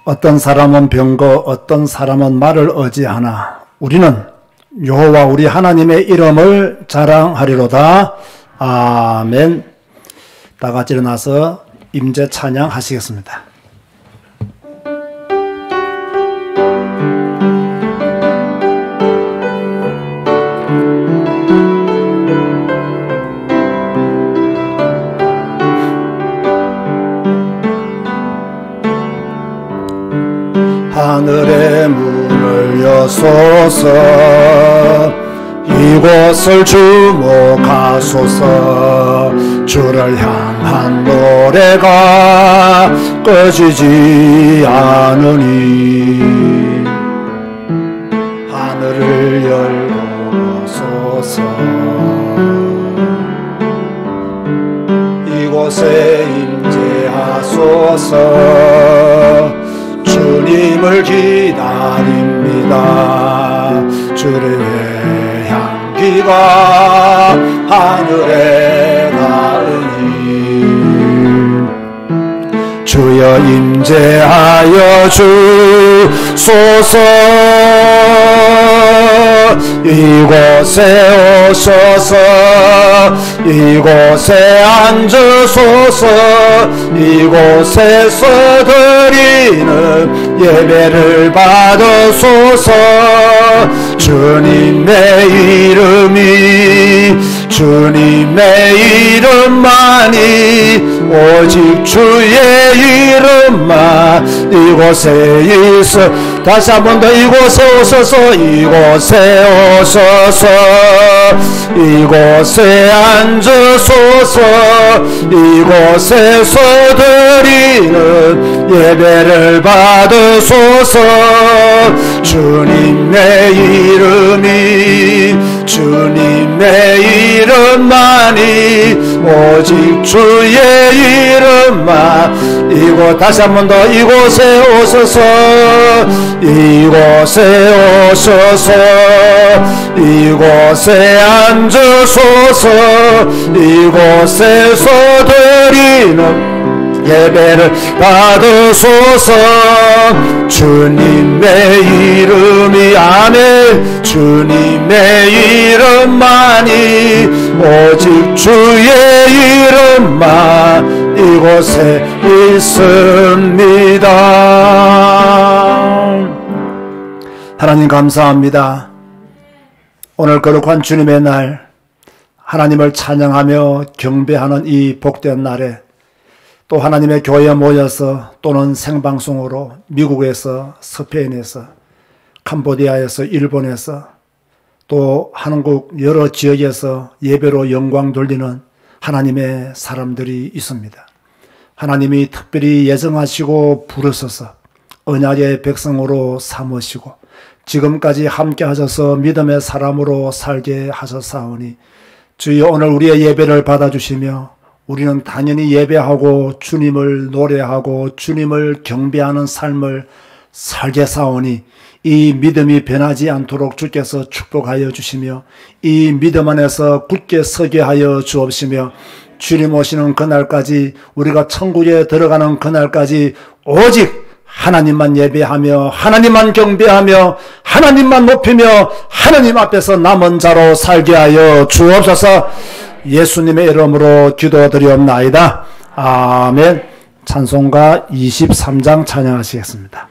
어떤 사람은 병거, 어떤 사람은 말을 의지하나 우리는 여호와 우리 하나님의 이름을 자랑하리로다. 아멘. 다 같이 일어나서 임재 찬양 하시겠습니다. 하늘의 문을 여소서, 이곳을 주목하소서. 주를 향한 노래가 꺼지지 않으니 하늘을 열고 보소서. 이곳에 임재하소서. 주님을 기다립니다. 주의 향기가 하늘에 닿으니 주여 임재하여 주소서. 이곳에 오소서. 이곳에 앉으소서. 이곳에서 드리는 예배를 받으소서. 주님의 이름이, 주님의 이름만이, 오직 주의 이름만 이곳에 있어. 다시 한 번 더 이곳에 오소서. 이곳에 오소서. 이곳에 앉으소서. 이곳에서 드리는 예배를 받으소서. 주님의 이름이, 주님의 이름만이, 오직 주의 이름만 이곳. 다시 한 번 더 이곳에 오소서. 이곳에 오소서. 이곳에 앉으소서. 이곳에서 드리는 예배를 받으소서. 주님의 이름이, 아멘. 주님의 이름만이, 오직 주의 이름만 이곳에 있습니다. 하나님 감사합니다. 오늘 거룩한 주님의 날, 하나님을 찬양하며 경배하는 이 복된 날에 또 하나님의 교회에 모여서 또는 생방송으로 미국에서, 스페인에서, 캄보디아에서, 일본에서 또 한국 여러 지역에서 예배로 영광 돌리는 하나님의 사람들이 있습니다. 하나님이 특별히 예정하시고 부르셔서 언약의 백성으로 삼으시고 지금까지 함께 하셔서 믿음의 사람으로 살게 하셨사오니 주여 오늘 우리의 예배를 받아주시며 우리는 당연히 예배하고 주님을 노래하고 주님을 경배하는 삶을 살게 사오니 이 믿음이 변하지 않도록 주께서 축복하여 주시며 이 믿음 안에서 굳게 서게 하여 주옵시며 주님 오시는 그날까지, 우리가 천국에 들어가는 그날까지 오직 하나님만 예배하며 하나님만 경배하며 하나님만 높이며 하나님 앞에서 남은 자로 살게 하여 주옵소서. 예수님의 이름으로 기도드리옵나이다. 아멘. 찬송가 23장 찬양하시겠습니다.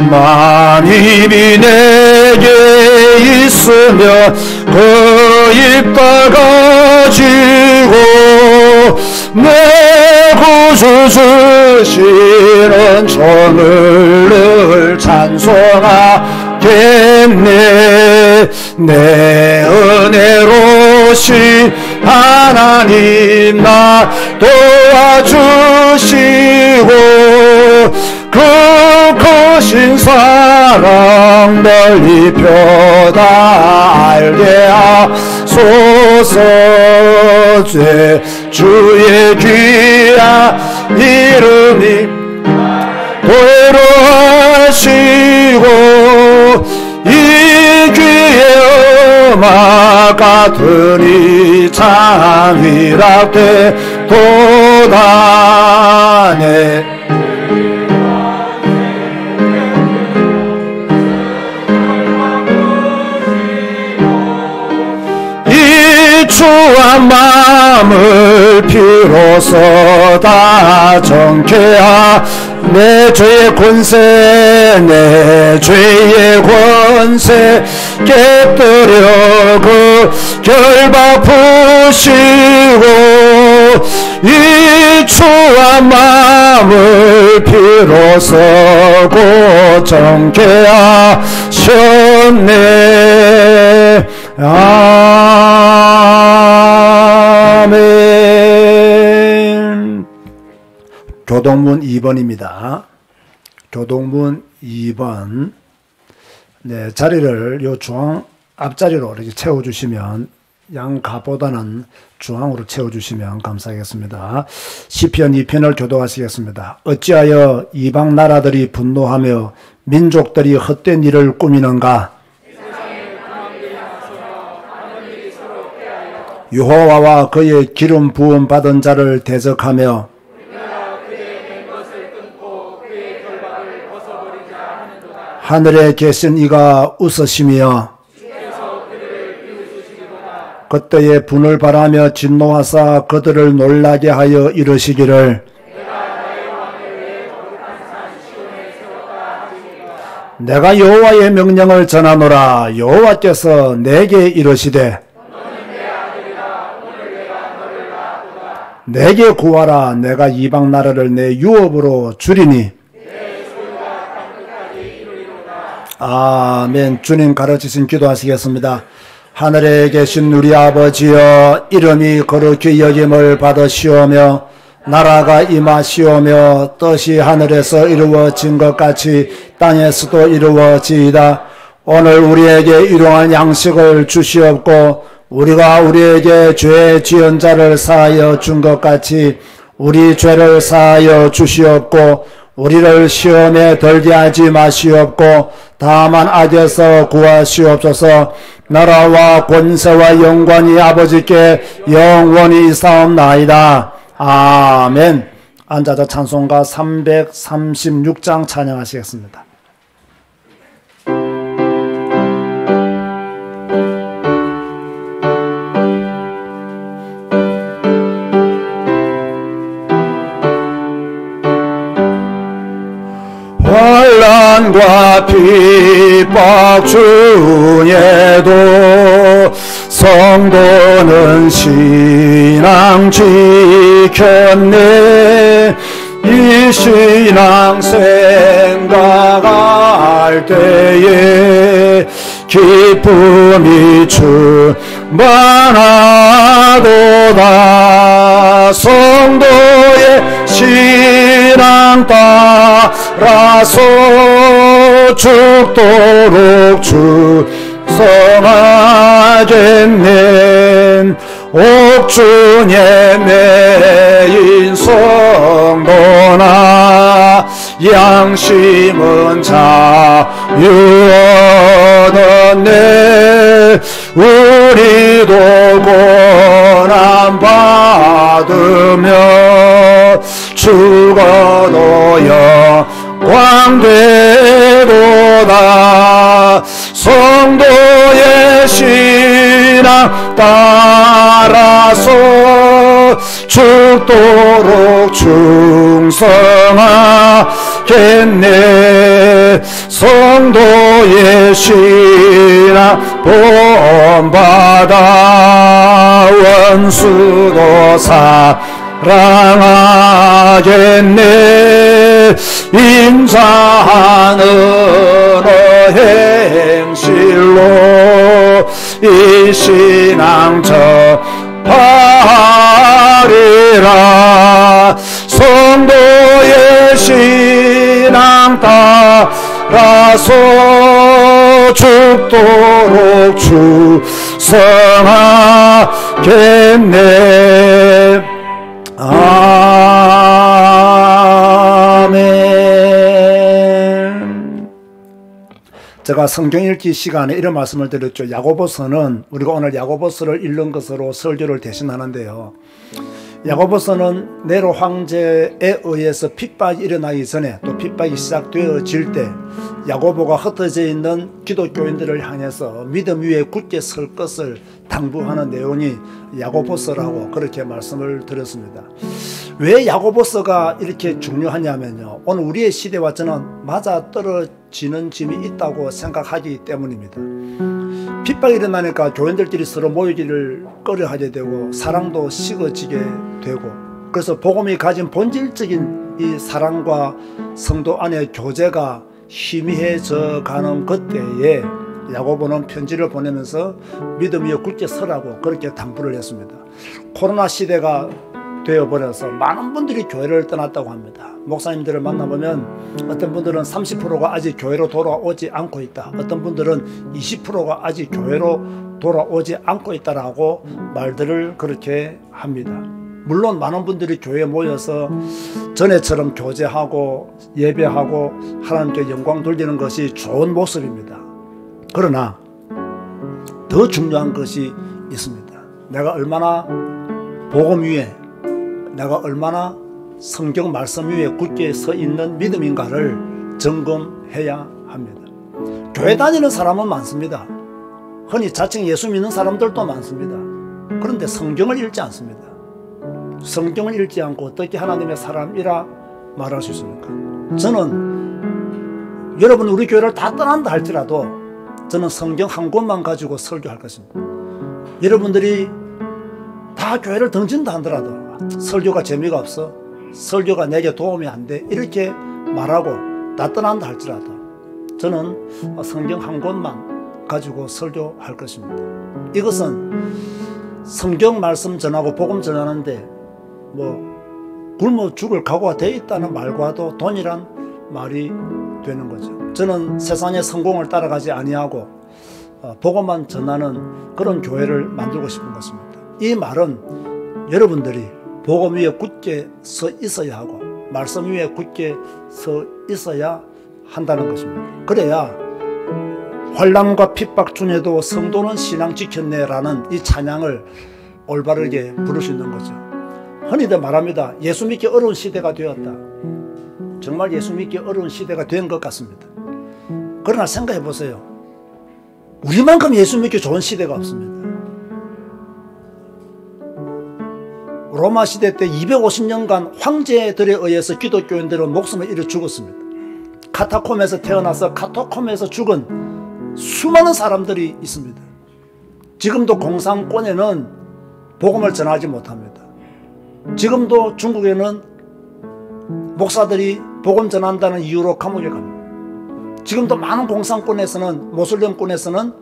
만입이 내게 있으며 그 입과 가지고 내 구주 주시는 종을 늘 찬송하겠네. 내 은혜로신 하나님 나 도와주시고 그 크신 사랑 널리 펴다 알게 하소서. 죄 주의 귀한 이름이 도로하시고 이 귀에 음악 같으니 참 위락되도다네. 추한 마음을 비로소 다 정케하 내 죄의 권세 내 죄의 권세 깨뜨려 그 결박 푸시고 이 추한 마음을 비로소 고 정케하셨네. 아멘. 교동문 2번입니다. 교동문 2번. 네, 자리를 요 중앙 앞자리로 이렇게 채워주시면, 양가보다는 중앙으로 채워주시면 감사하겠습니다. 시편 2편을 교독하시겠습니다. 어찌하여 이방 나라들이 분노하며 민족들이 헛된 일을 꾸미는가? 여호와와 그의 기름 부음 받은 자를 대적하며 하늘에 계신 이가 웃으시며 그때에 분을 바라며 진노하사 그들을 놀라게 하여 이르시기를 내가 여호와의 명령을 전하노라. 여호와께서 내게 이르시되 내게 구하라. 내가 이방 나라를 내 유업으로 주리니. 아멘. 주님 가르치신 기도하시겠습니다. 하늘에 계신 우리 아버지여, 이름이 거룩히 여김을 받으시오며 나라가 임하시오며 뜻이 하늘에서 이루어진 것 같이 땅에서도 이루어지이다. 오늘 우리에게 일용할 양식을 주시옵고 우리가 우리에게 죄 지은 자를 사하여 준 것 같이 우리 죄를 사하여 주시옵고 우리를 시험에 들게 하지 마시옵고 다만 악에서 구하시옵소서. 나라와 권세와 영광이 아버지께 영원히 있사옵나이다. 아멘. 앉아서 찬송가 336장 찬양하시겠습니다. 환난과 핍박 중에도 성도는 신앙 지켰네. 이 신앙 생각할 때에 기쁨이 충만하도다. 성도의 신앙 따라서 죽도록 충성하겠네. 옥중에 매인 성도나 양심은 자유 얻었네. 우리도 고난 받으며 죽어도 영광 되도다. 성도의 신앙 따라서 죽도록 충성하겠네. 성도의 신앙 본받아 원수도 사랑하겠네. 인자하는 행실로 이 신앙 전하리라. 성도의 신앙 따라서 죽도록 충성하겠네. 아멘. 제가 성경 읽기 시간에 이런 말씀을 드렸죠. 야고보서는 우리가 오늘 야고보서를 읽는 것으로 설교를 대신하는데요. 야고보서는 네로 황제에 의해서 핍박이 일어나기 전에 또 핍박이 시작되어질 때 야고보가 흩어져 있는 기독교인들을 향해서 믿음 위에 굳게 설 것을 당부하는 내용이 야고보서라고 그렇게 말씀을 드렸습니다. 왜 야고보서가 이렇게 중요하냐면요, 오늘 우리의 시대와 저는 맞아떨어지는 점이 있다고 생각하기 때문입니다. 핍박이 일어나니까 교인들끼리 서로 모이기를 꺼려하게 되고 사랑도 식어지게 되고, 그래서 복음이 가진 본질적인 이 사랑과 성도 안의 교제가 희미해져 가는 그때에 야고보는 편지를 보내면서 믿음 위에 굳게 서라고 그렇게 당부를 했습니다. 코로나 시대가 되어버려서 많은 분들이 교회를 떠났다고 합니다. 목사님들을 만나보면 어떤 분들은 30%가 아직 교회로 돌아오지 않고 있다, 어떤 분들은 20%가 아직 교회로 돌아오지 않고 있다라고 말들을 그렇게 합니다. 물론 많은 분들이 교회에 모여서 전에처럼 교제하고 예배하고 하나님께 영광 돌리는 것이 좋은 모습입니다. 그러나 더 중요한 것이 있습니다. 내가 얼마나 복음 위에, 내가 얼마나 성경 말씀 위에 굳게 서 있는 믿음인가를 점검해야 합니다. 교회 다니는 사람은 많습니다. 흔히 자칭 예수 믿는 사람들도 많습니다. 그런데 성경을 읽지 않습니다. 성경을 읽지 않고 어떻게 하나님의 사람이라 말할 수 있습니까? 저는 여러분 우리 교회를 다 떠난다 할지라도 저는 성경 한 권만 가지고 설교할 것입니다. 여러분들이 다 교회를 던진다 하더라도 설교가 재미가 없어, 설교가 내게 도움이 안 돼, 이렇게 말하고 다 떠난다 할지라도 저는 성경 한 권만 가지고 설교할 것입니다. 이것은 성경 말씀 전하고 복음 전하는데 굶어 죽을 각오가 되어 있다는 말과도 동일한 말이 되는 거죠. 저는 세상의 성공을 따라가지 아니하고 복음만 전하는 그런 교회를 만들고 싶은 것입니다. 이 말은 여러분들이 복음 위에 굳게 서 있어야 하고 말씀 위에 굳게 서 있어야 한다는 것입니다. 그래야 환난과 핍박 중에도 성도는 신앙 지켰네라는 이 찬양을 올바르게 부를 수 있는 거죠. 흔히들 말합니다. 예수 믿기 어려운 시대가 되었다. 정말 예수 믿기 어려운 시대가 된 것 같습니다. 그러나 생각해 보세요. 우리만큼 예수 믿기 좋은 시대가 없습니다. 로마 시대 때 250년간 황제들에 의해서 기독교인들은 목숨을 잃어 죽었습니다. 카타콤에서 태어나서 카타콤에서 죽은 수많은 사람들이 있습니다. 지금도 공산권에는 복음을 전하지 못합니다. 지금도 중국에는 목사들이 복음 전한다는 이유로 감옥에 갑니다. 지금도 많은 공산권에서는, 모슬렘권에서는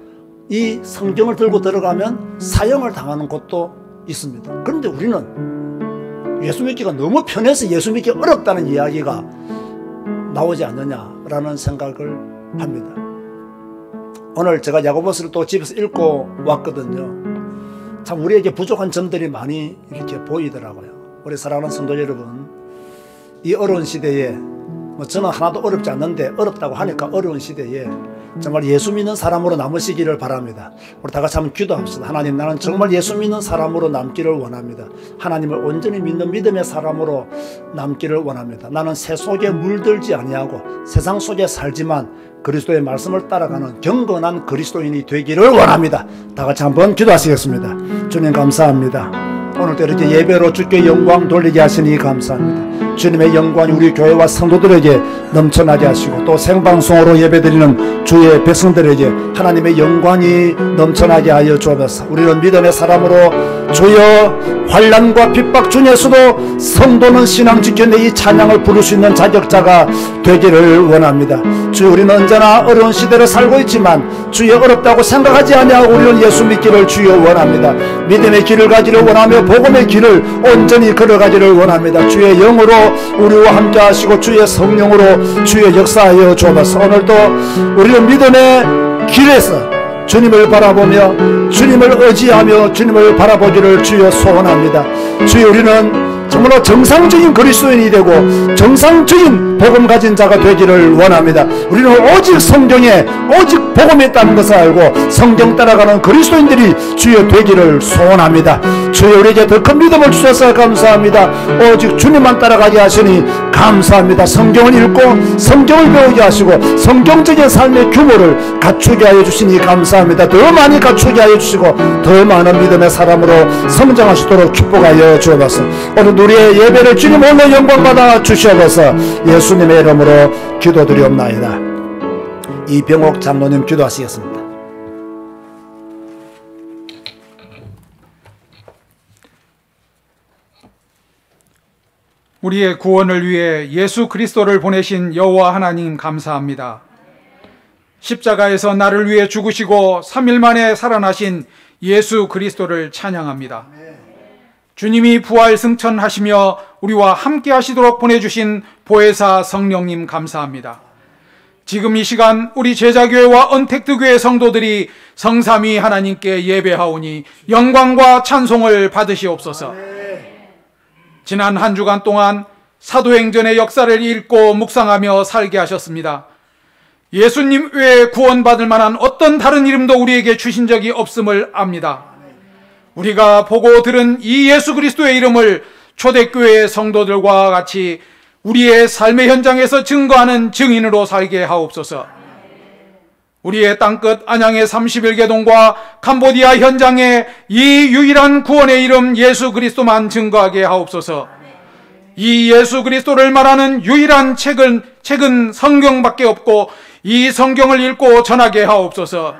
이 성경을 들고 들어가면 사형을 당하는 곳도 있습니다. 그런데 우리는 예수 믿기가 너무 편해서 예수 믿기 어렵다는 이야기가 나오지 않느냐라는 생각을 합니다. 오늘 제가 야고보서를 또 집에서 읽고 왔거든요. 참 우리에게 부족한 점들이 많이 이렇게 보이더라고요. 우리 사랑하는 성도 여러분, 이 어려운 시대에 저는 하나도 어렵지 않는데 어렵다고 하니까 어려운 시대에 정말 예수 믿는 사람으로 남으시기를 바랍니다. 우리 다 같이 한번 기도합시다. 하나님, 나는 정말 예수 믿는 사람으로 남기를 원합니다. 하나님을 온전히 믿는 믿음의 사람으로 남기를 원합니다. 나는 새 속에 물들지 아니하고 세상 속에 살지만 그리스도의 말씀을 따라가는 경건한 그리스도인이 되기를 원합니다. 다 같이 한번 기도하시겠습니다. 주님 감사합니다. 오늘도 이렇게 예배로 주께 영광 돌리게 하시니 감사합니다. 주님의 영광이 우리 교회와 성도들에게 넘쳐나게 하시고 또 생방송으로 예배드리는 주의 백성들에게 하나님의 영광이 넘쳐나게 하여 주옵소서. 우리는 믿음의 사람으로 주여 환난과 핍박 중에서도 성도는 신앙 지켰네 이 찬양을 부를 수 있는 자격자가 되기를 원합니다. 주여, 우리는 언제나 어려운 시대를 살고 있지만 주여 어렵다고 생각하지 아니하고 우리는 예수 믿기를 주여 원합니다. 믿음의 길을 가기를 원하며 복음의 길을 온전히 걸어가기를 원합니다. 주의 영으로 우리와 함께 하시고 주의 성령으로 주의 역사하여 주옵소서. 오늘도 우리는 믿음의 길에서 주님을 바라보며 주님을 의지하며 주님을 바라보기를 주여 소원합니다. 주여, 우리는 정말로 정상적인 그리스도인이 되고 정상적인 복음 가진 자가 되기를 원합니다. 우리는 오직 성경에 오직 복음에 있다는 것을 알고 성경 따라가는 그리스도인들이 주여 되기를 소원합니다. 주여 우리에게 더 큰 믿음을 주셔서 감사합니다. 오직 주님만 따라가게 하시니 감사합니다. 성경을 읽고 성경을 배우게 하시고 성경적인 삶의 규모를 갖추게 하여 주시니 감사합니다. 더 많이 갖추게 하여 주시고 더 많은 믿음의 사람으로 성장하시도록 축복하여 주옵소서. 오늘 우리의 예배를 주님 홀로 영광받아 주시옵소서. 예수님의 이름으로 기도드리옵나이다. 이병옥 장로님 기도하시겠습니다. 우리의 구원을 위해 예수 그리스도를 보내신 여호와 하나님 감사합니다. 십자가에서 나를 위해 죽으시고 3일 만에 살아나신 예수 그리스도를 찬양합니다. 주님이 부활 승천하시며 우리와 함께 하시도록 보내주신 보혜사 성령님 감사합니다. 지금 이 시간 우리 제자교회와 언택트교회 성도들이 성삼위 하나님께 예배하오니 영광과 찬송을 받으시옵소서. 지난 한 주간 동안 사도행전의 역사를 읽고 묵상하며 살게 하셨습니다. 예수님 외에 구원받을 만한 어떤 다른 이름도 우리에게 주신 적이 없음을 압니다. 우리가 보고 들은 이 예수 그리스도의 이름을 초대교회의 성도들과 같이 우리의 삶의 현장에서 증거하는 증인으로 살게 하옵소서. 우리의 땅끝 안양의 31개동과 캄보디아 현장에 이 유일한 구원의 이름 예수 그리스도만 증거하게 하옵소서. 이 예수 그리스도를 말하는 유일한 책은 성경밖에 없고 이 성경을 읽고 전하게 하옵소서.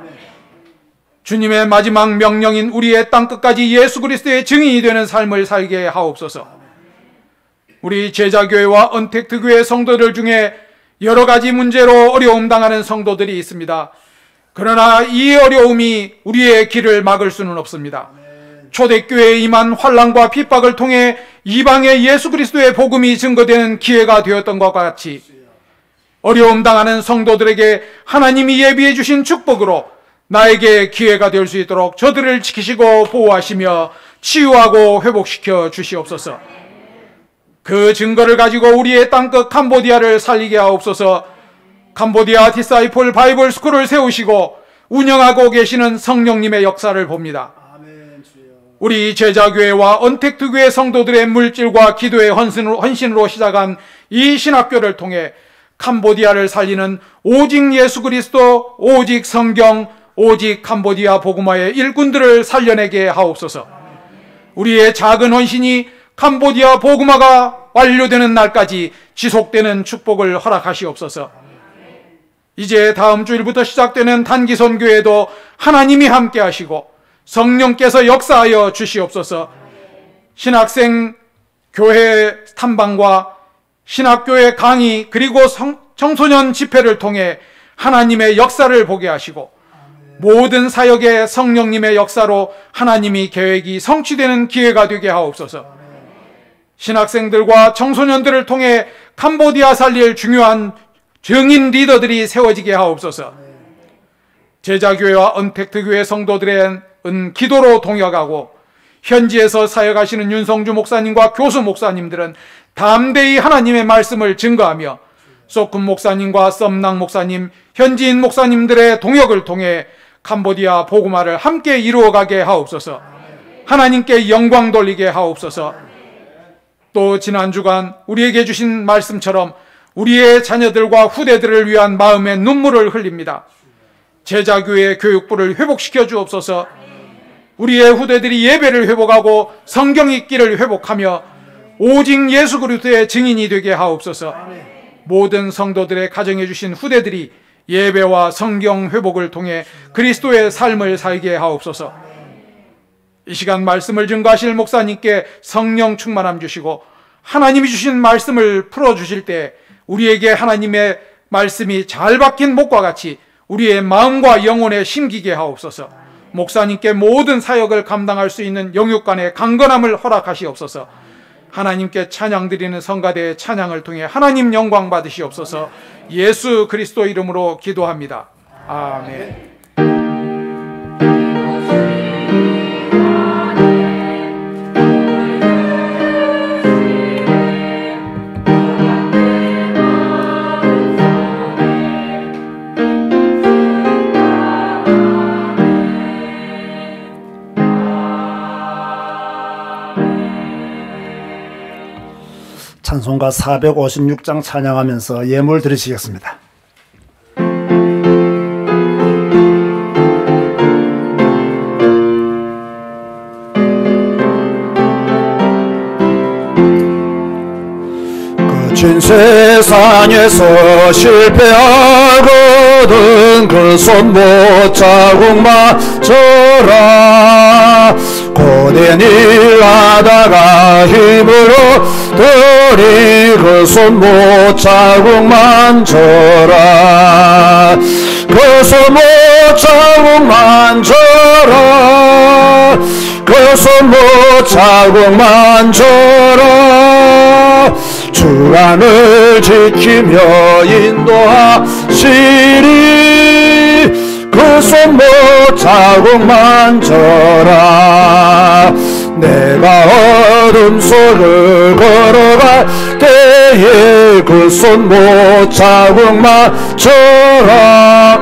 주님의 마지막 명령인 우리의 땅끝까지 예수 그리스도의 증인이 되는 삶을 살게 하옵소서. 우리 제자교회와 언택트교회 성도들 중에 여러 가지 문제로 어려움 당하는 성도들이 있습니다. 그러나 이 어려움이 우리의 길을 막을 수는 없습니다. 초대교회에 임한 환난과 핍박을 통해 이방의 예수 그리스도의 복음이 증거되는 기회가 되었던 것과 같이 어려움 당하는 성도들에게 하나님이 예비해 주신 축복으로 나에게 기회가 될 수 있도록 저들을 지키시고 보호하시며 치유하고 회복시켜 주시옵소서. 그 증거를 가지고 우리의 땅끝 캄보디아를 살리게 하옵소서. 캄보디아 디사이플 바이블 스쿨을 세우시고 운영하고 계시는 성령님의 역사를 봅니다. 우리 제자교회와 언택트교회 성도들의 물질과 기도의 헌신으로 시작한 이 신학교를 통해 캄보디아를 살리는 오직 예수 그리스도, 오직 성경, 오직 캄보디아 복음화의 일꾼들을 살려내게 하옵소서. 우리의 작은 헌신이 캄보디아 복음화가 완료되는 날까지 지속되는 축복을 허락하시옵소서. 이제 다음 주일부터 시작되는 단기 선교회도 하나님이 함께 하시고 성령께서 역사하여 주시옵소서. 신학생 교회 탐방과 신학교회 강의 그리고 청소년 집회를 통해 하나님의 역사를 보게 하시고 모든 사역에 성령님의 역사로 하나님이 계획이 성취되는 기회가 되게 하옵소서. 신학생들과 청소년들을 통해 캄보디아 살릴 중요한 증인 리더들이 세워지게 하옵소서. 제자교회와 언택트교회 성도들의 기도로 동역하고 현지에서 사역하시는 윤성주 목사님과 교수 목사님들은 담대히 하나님의 말씀을 증거하며 소쿤 목사님과 썸낭 목사님, 현지인 목사님들의 동역을 통해 캄보디아 복음화를 함께 이루어가게 하옵소서. 하나님께 영광 돌리게 하옵소서. 또 지난 주간 우리에게 주신 말씀처럼 우리의 자녀들과 후대들을 위한 마음의 눈물을 흘립니다. 제자교회 교육부를 회복시켜 주옵소서. 우리의 후대들이 예배를 회복하고 성경 읽기를 회복하며 오직 예수 그리스도의 증인이 되게 하옵소서. 모든 성도들의 가정해 주신 후대들이 예배와 성경 회복을 통해 그리스도의 삶을 살게 하옵소서. 이 시간 말씀을 증거하실 목사님께 성령 충만함 주시고 하나님이 주신 말씀을 풀어주실 때 우리에게 하나님의 말씀이 잘 박힌 목과 같이 우리의 마음과 영혼에 심기게 하옵소서. 목사님께 모든 사역을 감당할 수 있는 영육간의 강건함을 허락하시옵소서. 하나님께 찬양 드리는 성가대의 찬양을 통해 하나님 영광 받으시옵소서. 예수 그리스도 이름으로 기도합니다. 아멘. 찬송가 456장 찬양하면서 예물 드리시겠습니다. 거친 세상에서 실패하거든 그 손못 자국만 져라. 고된 일 하다가 힘으로 들이 그 손못 자국만 져라. 그 손못 자국만 져라. 그 손못 자국만 져라. 주관을 지키며 인도하시리. 그 손못 자국만 져라. 내가 어둠 속을 걸어갈 때에 그 손못 자국만 져라.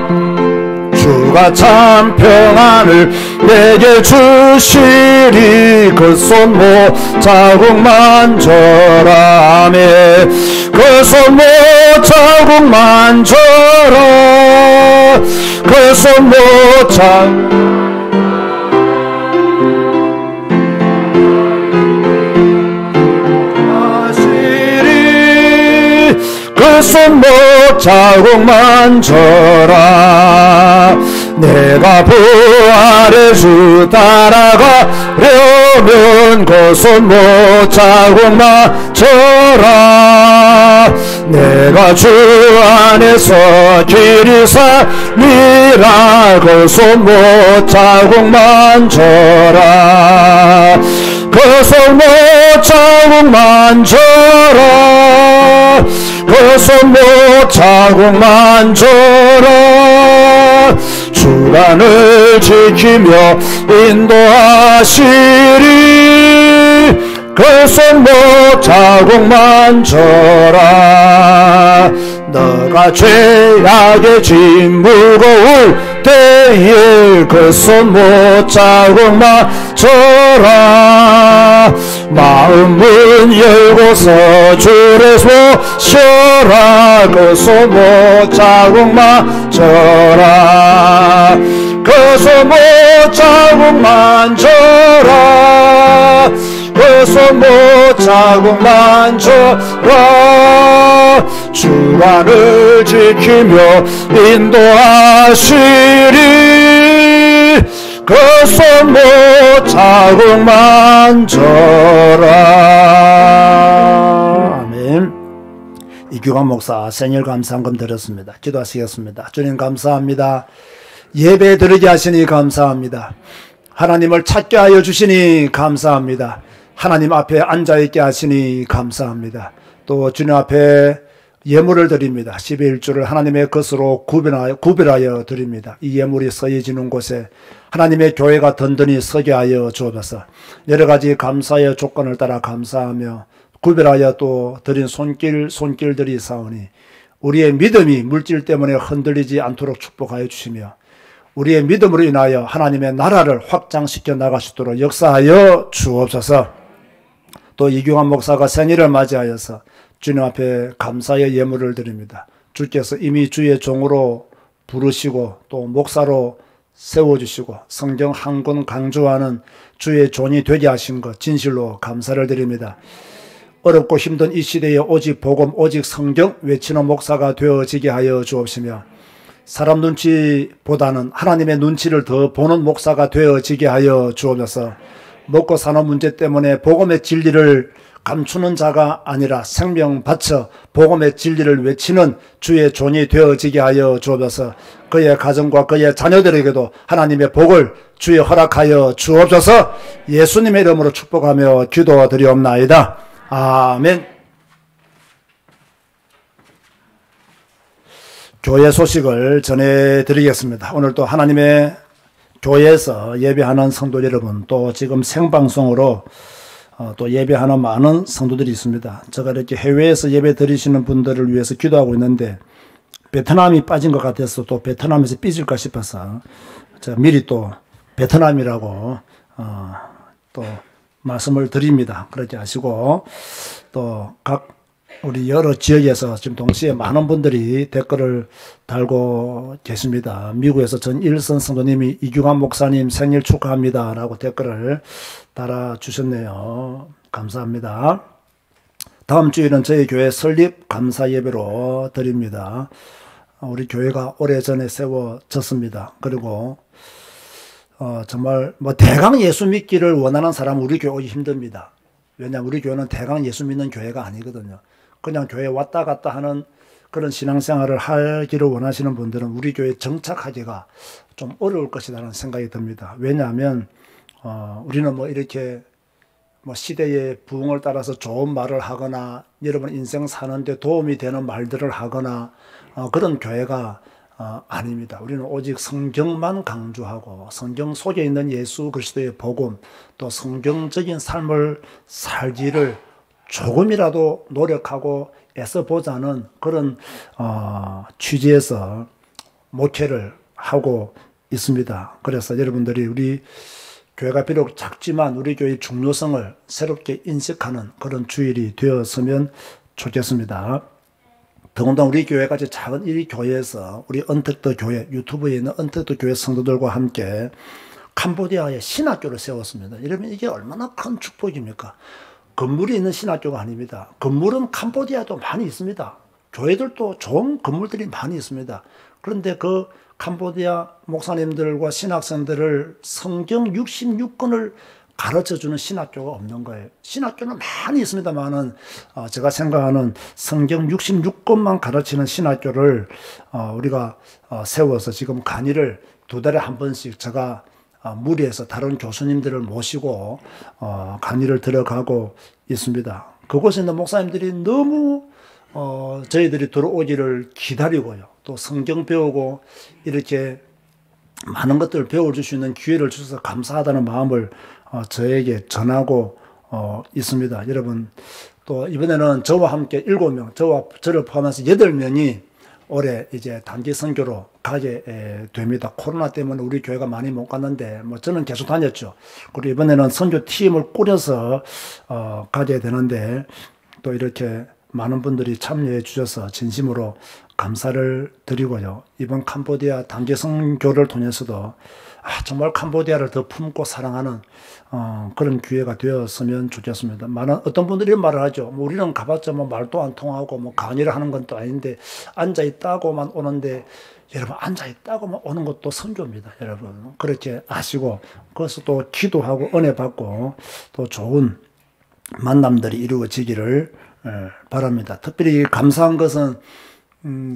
주가 참 평안을 내게 주시리. 그 손못 자국만 져라. 그 손못 자국만 져라. 그 손못 자국만 그 손못 자국만 져라. 내가 부활의 주 따라가려면 그 손못 자국만 져라. 내가 주 안에서 길이 살리라. 그 손못 자국만 져라. 그 손못 자국만 져라. 그 손못 자국만 져라. 주관을 지키며 인도하시리. 그 손못 자국만 져라. 너가 죄악의 짐 무거울 때에 그 손못 자국만 져라. 마음 문 열고서 주를 모셔라. 그 손못 자국만 져라. 그 손못 자국만 져라. 그 손못 자국만 져라. 주관을 지키며 인도하시리. 그 손못 자국만 져라. 아멘. 이규관 목사 생일 감사한금 드렸습니다. 기도하시겠습니다. 주님 감사합니다. 예배 드리게 하시니 감사합니다. 하나님을 찾게 하여 주시니 감사합니다. 하나님 앞에 앉아있게 하시니 감사합니다. 또 주님 앞에 예물을 드립니다. 11주를 하나님의 것으로 구별하여 드립니다. 이 예물이 서해지는 곳에 하나님의 교회가 든든히 서게 하여 주옵소서. 여러 가지 감사의 조건을 따라 감사하며 구별하여 또 드린 손길들이 있사오니 우리의 믿음이 물질 때문에 흔들리지 않도록 축복하여 주시며 우리의 믿음으로 인하여 하나님의 나라를 확장시켜 나갈 수 있도록 역사하여 주옵소서. 또 이규환 목사가 생일을 맞이하여서 주님 앞에 감사의 예물을 드립니다. 주께서 이미 주의 종으로 부르시고 또 목사로 세워주시고 성경 한 권 강조하는 주의 종이 되게 하신 것 진실로 감사를 드립니다. 어렵고 힘든 이 시대에 오직 복음 오직 성경 외치는 목사가 되어지게 하여 주옵시며 사람 눈치보다는 하나님의 눈치를 더 보는 목사가 되어지게 하여 주옵소서. 먹고 사는 문제 때문에 복음의 진리를 감추는 자가 아니라 생명 바쳐 복음의 진리를 외치는 주의 종이 되어지게 하여 주옵소서. 그의 가정과 그의 자녀들에게도 하나님의 복을 주의 허락하여 주옵소서. 예수님의 이름으로 축복하며 기도드리옵나이다. 아멘. 교회 소식을 전해드리겠습니다. 오늘 또 하나님의 교회에서 예배하는 성도 여러분, 또 지금 생방송으로 또 예배하는 많은 성도들이 있습니다. 제가 이렇게 해외에서 예배 드리시는 분들을 위해서 기도하고 있는데 베트남이 빠진 것 같아서 또 베트남에서 삐질까 싶어서 제가 미리 또 베트남이라고 또 말씀을 드립니다. 그렇게 하시고 또 각 우리 여러 지역에서 지금 동시에 많은 분들이 댓글을 달고 계십니다. 미국에서 전일선 성도님이 이규환 목사님 생일 축하합니다 라고 댓글을 달아주셨네요. 감사합니다. 다음 주일은 저희 교회 설립 감사 예배로 드립니다. 우리 교회가 오래전에 세워졌습니다. 그리고 정말 뭐 대강 예수 믿기를 원하는 사람은 우리 교회 오기 힘듭니다. 왜냐하면 우리 교회는 대강 예수 믿는 교회가 아니거든요. 그냥 교회 왔다 갔다 하는 그런 신앙생활을 하기를 원하시는 분들은 우리 교회에 정착하기가 좀 어려울 것이라는 생각이 듭니다. 왜냐하면 우리는 뭐 이렇게 뭐 시대의 부흥을 따라서 좋은 말을 하거나 여러분 인생 사는데 도움이 되는 말들을 하거나 그런 교회가 아닙니다. 우리는 오직 성경만 강조하고 성경 속에 있는 예수 그리스도의 복음 또 성경적인 삶을 살기를 조금이라도 노력하고 애써보자는 그런 취지에서 목회를 하고 있습니다. 그래서 여러분들이 우리 교회가 비록 작지만 우리 교회의 중요성을 새롭게 인식하는 그런 주일이 되었으면 좋겠습니다. 더군다나 우리 교회같이 작은 이 교회에서 우리 언택트 교회, 유튜브에 있는 언택트 교회 성도들과 함께 캄보디아에 신학교를 세웠습니다. 여러분 이게 얼마나 큰 축복입니까? 건물이 있는 신학교가 아닙니다. 건물은 캄보디아도 많이 있습니다. 교회들도 좋은 건물들이 많이 있습니다. 그런데 그 캄보디아 목사님들과 신학생들을 성경 66권을 가르쳐주는 신학교가 없는 거예요. 신학교는 많이 있습니다만은 제가 생각하는 성경 66권만 가르치는 신학교를 우리가 세워서 지금 강의를 2달에 한 번씩 제가 무리해서 다른 교수님들을 모시고 강의를 들어가고 있습니다. 그곳에 있는 목사님들이 너무 저희들이 들어오기를 기다리고요. 또 성경 배우고 이렇게 많은 것들을 배워줄 수 있는 기회를 주셔서 감사하다는 마음을 저에게 전하고 있습니다. 여러분 또 이번에는 저와 함께 7명, 저를 포함해서 8명이 올해 이제 단기 선교로 가게 됩니다. 코로나 때문에 우리 교회가 많이 못 갔는데 뭐 저는 계속 다녔죠. 그리고 이번에는 선교 팀을 꾸려서 가게 되는데 또 이렇게 많은 분들이 참여해 주셔서 진심으로 감사를 드리고요. 이번 캄보디아 단기 선교를 통해서도 정말 캄보디아를 더 품고 사랑하는 그런 기회가 되었으면 좋겠습니다. 어떤 분들이 이런 말을 하죠. 뭐 우리는 가봤자 뭐 말도 안 통하고 뭐 강의를 하는 건 또 아닌데 앉아있다고만 오는데 여러분 앉아있다고만 오는 것도 선교입니다. 여러분 그렇게 아시고 그래서 또 기도하고 은혜 받고 또 좋은 만남들이 이루어지기를 바랍니다. 특별히 감사한 것은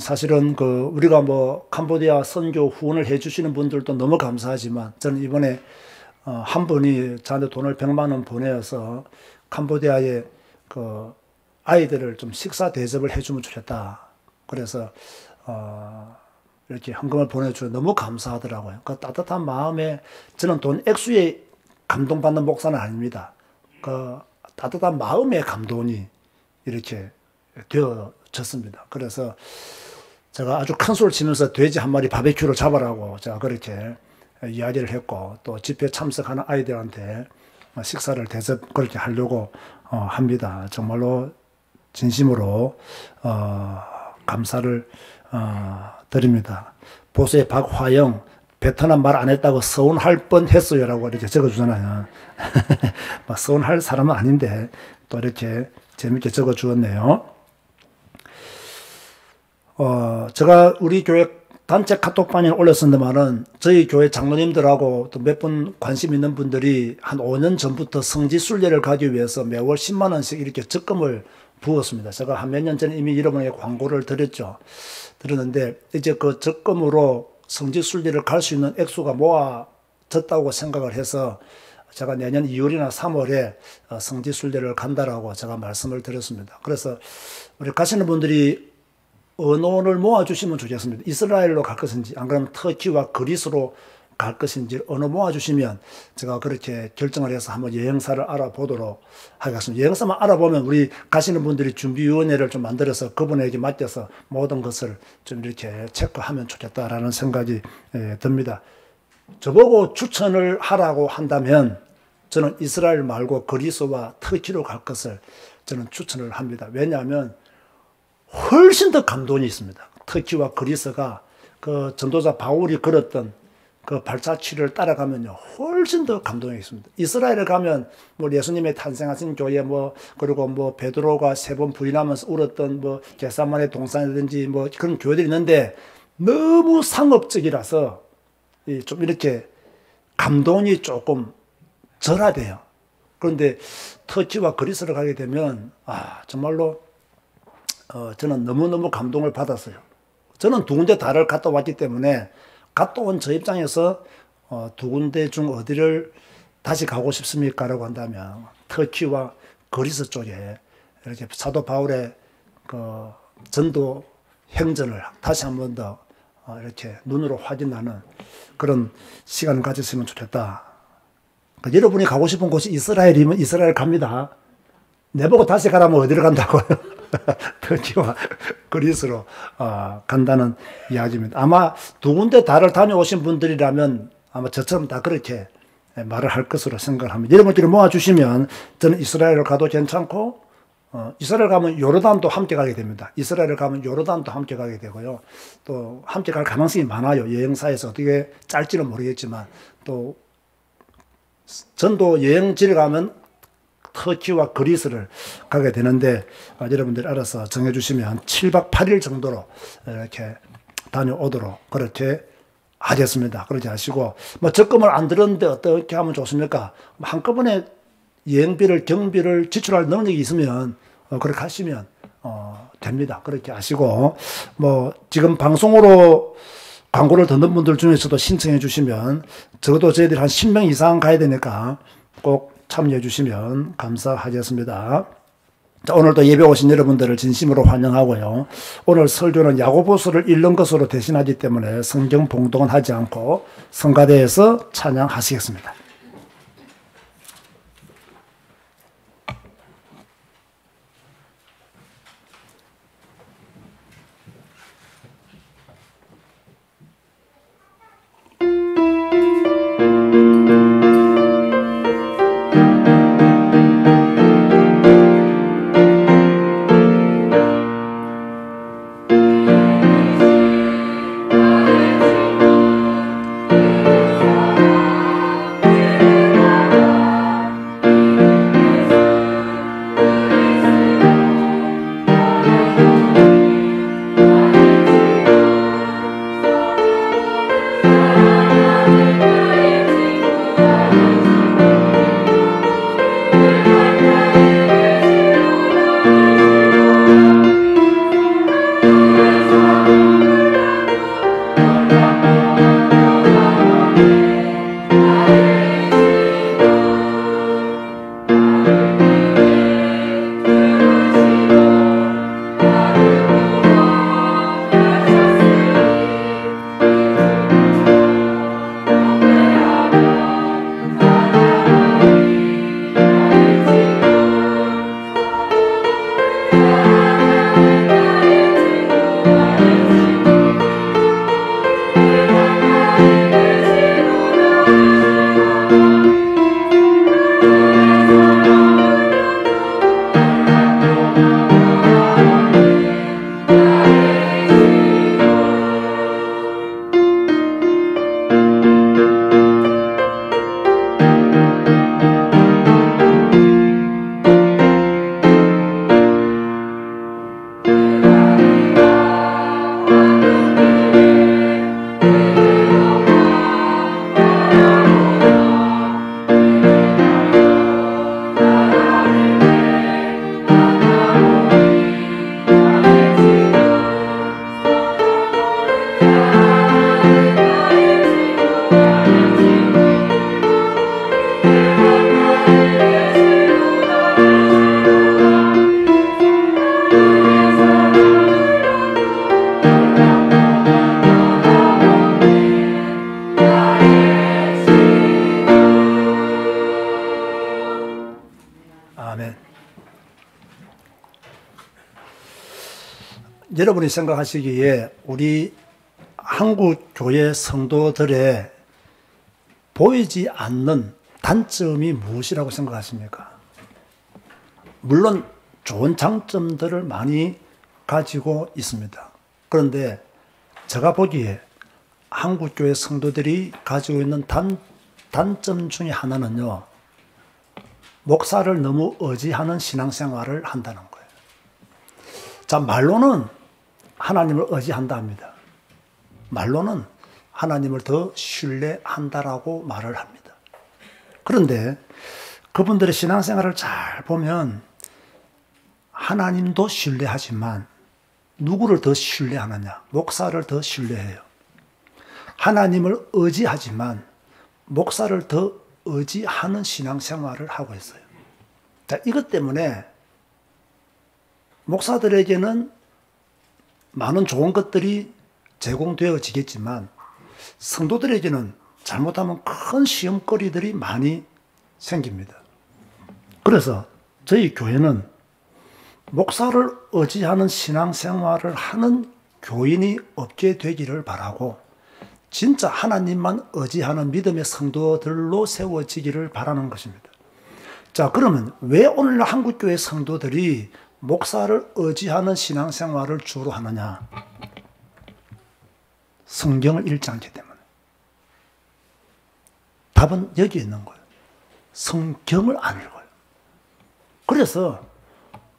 사실은 우리가 뭐 캄보디아 선교 후원을 해주시는 분들도 너무 감사하지만 저는 이번에 한 분이 저한테 돈을 100만 원 보내어서 캄보디아에 아이들을 좀 식사 대접을 해주면 좋겠다. 그래서 이렇게 헌금을 보내주셔서 너무 감사하더라고요. 그 따뜻한 마음에 저는 돈 액수에 감동받는 목사는 아닙니다. 그 따뜻한 마음의 감동이 이렇게 되어졌습니다. 그래서 제가 아주 큰 소리를 치면서 돼지 한 마리 바베큐를 잡아라고 제가 그렇게 이야기를 했고 또 집회 참석하는 아이들한테 식사를 대접 그렇게 하려고 합니다. 정말로 진심으로 감사를 드립니다. 보수의 박화영 베트남 말 안 했다고 서운할 뻔했어요 라고 이렇게 적어주잖아요. 서운할 사람은 아닌데 또 이렇게 재밌게 적어주었네요. 제가 우리 교회 단체 카톡방에 올렸었는데만은 저희 교회 장로님들하고 또 몇 분 관심 있는 분들이 한 5년 전부터 성지순례를 가기 위해서 매월 10만 원씩 이렇게 적금을 부었습니다. 제가 한 몇 년 전에 이미 여러분에게 광고를 드렸는데 이제 그 적금으로 성지순례를 갈 수 있는 액수가 모아졌다고 생각을 해서 제가 내년 2월이나 3월에 성지순례를 간다라고 제가 말씀을 드렸습니다. 그래서 우리 가시는 분들이 언어를 모아주시면 좋겠습니다. 이스라엘로 갈 것인지 안 그러면 터키와 그리스로 갈 것인지 언어 모아주시면 제가 그렇게 결정을 해서 한번 여행사를 알아보도록 하겠습니다. 여행사만 알아보면 우리 가시는 분들이 준비위원회를 좀 만들어서 그분에게 맡겨서 모든 것을 좀 이렇게 체크하면 좋겠다라는 생각이 듭니다. 저보고 추천을 하라고 한다면 저는 이스라엘 말고 그리스와 터키로 갈 것을 저는 추천을 합니다. 왜냐하면 훨씬 더 감동이 있습니다. 터키와 그리스가 그 전도자 바울이 걸었던 그 발자취를 따라가면요, 훨씬 더 감동이 있습니다. 이스라엘에 가면 뭐 예수님의 탄생하신 교회 그리고 베드로가 3번 부인하면서 울었던 겟세마네 동산이라든지 그런 교회들이 있는데 너무 상업적이라서 좀 이렇게 감동이 조금 절하돼요. 그런데 터키와 그리스를 가게 되면 정말로 저는 너무너무 감동을 받았어요. 저는 2군데 다를 갔다 왔기 때문에 갔다 온 저 입장에서 2군데 중 어디를 다시 가고 싶습니까? 라고 한다면 터키와 그리스 쪽에 이렇게 사도 바울의 그 전도 행전을 다시 한 번 더 이렇게 눈으로 확인하는 그런 시간을 가졌으면 좋겠다. 그러니까 여러분이 가고 싶은 곳이 이스라엘이면 이스라엘 갑니다. 내보고 다시 가라면 어디를 간다고요? 터키와 그리스로 간다는 이야기입니다. 아마 2군데 다를 다녀오신 분들이라면 아마 저처럼 다 그렇게 말을 할 것으로 생각을 합니다. 여러분들이 모아주시면 저는 이스라엘을 가도 괜찮고 이스라엘 가면 요르단도 함께 가게 됩니다. 이스라엘을 가면 요르단도 함께 가게 되고요. 또 함께 갈 가능성이 많아요. 여행사에서 어떻게 짤지는 모르겠지만 또 전도 여행지를 가면 터키와 그리스를 가게 되는데 여러분들이 알아서 정해주시면 7박 8일 정도로 이렇게 다녀오도록 그렇게 하겠습니다. 그러지 하시고 적금을 안 들었는데 어떻게 하면 좋습니까? 한꺼번에 여행비를 경비를 지출할 능력이 있으면 그렇게 하시면 됩니다. 그렇게 하시고 지금 방송으로 광고를 듣는 분들 중에서도 신청해 주시면 적어도 저희들이 한 10명 이상 가야 되니까 꼭 참여해 주시면 감사하겠습니다. 자, 오늘도 예배 오신 여러분들을 진심으로 환영하고요. 오늘 설교는 야고보서를 읽는 것으로 대신하기 때문에 성경 봉독은 하지 않고 성가대에서 찬양하시겠습니다. 여러분이 생각하시기에 우리 한국 교회 성도들의 보이지 않는 단점이 무엇이라고 생각하십니까? 물론 좋은 장점들을 많이 가지고 있습니다. 그런데 제가 보기에 한국교회 성도들이 가지고 있는 단점 중에 하나는요, 목사를 너무 의지하는 신앙생활을 한다는 거예요. 자, 말로는 하나님을 의지한다 합니다. 말로는 하나님을 더 신뢰한다라고 말을 합니다. 그런데 그분들의 신앙생활을 잘 보면 하나님도 신뢰하지만 누구를 더 신뢰하느냐? 목사를 더 신뢰해요. 하나님을 의지하지만 목사를 더 의지하는 신앙생활을 하고 있어요. 자, 이것 때문에 목사들에게는 많은 좋은 것들이 제공되어지겠지만 성도들에게는 잘못하면 큰 시험거리들이 많이 생깁니다. 그래서 저희 교회는 목사를 의지하는 신앙생활을 하는 교인이 없게 되기를 바라고 진짜 하나님만 의지하는 믿음의 성도들로 세워지기를 바라는 것입니다. 자, 그러면 왜 오늘날 한국교회 성도들이 목사를 의지하는 신앙생활을 주로 하느냐? 성경을 읽지 않기 때문에. 답은 여기 있는 거예요. 성경을 안 읽어요. 그래서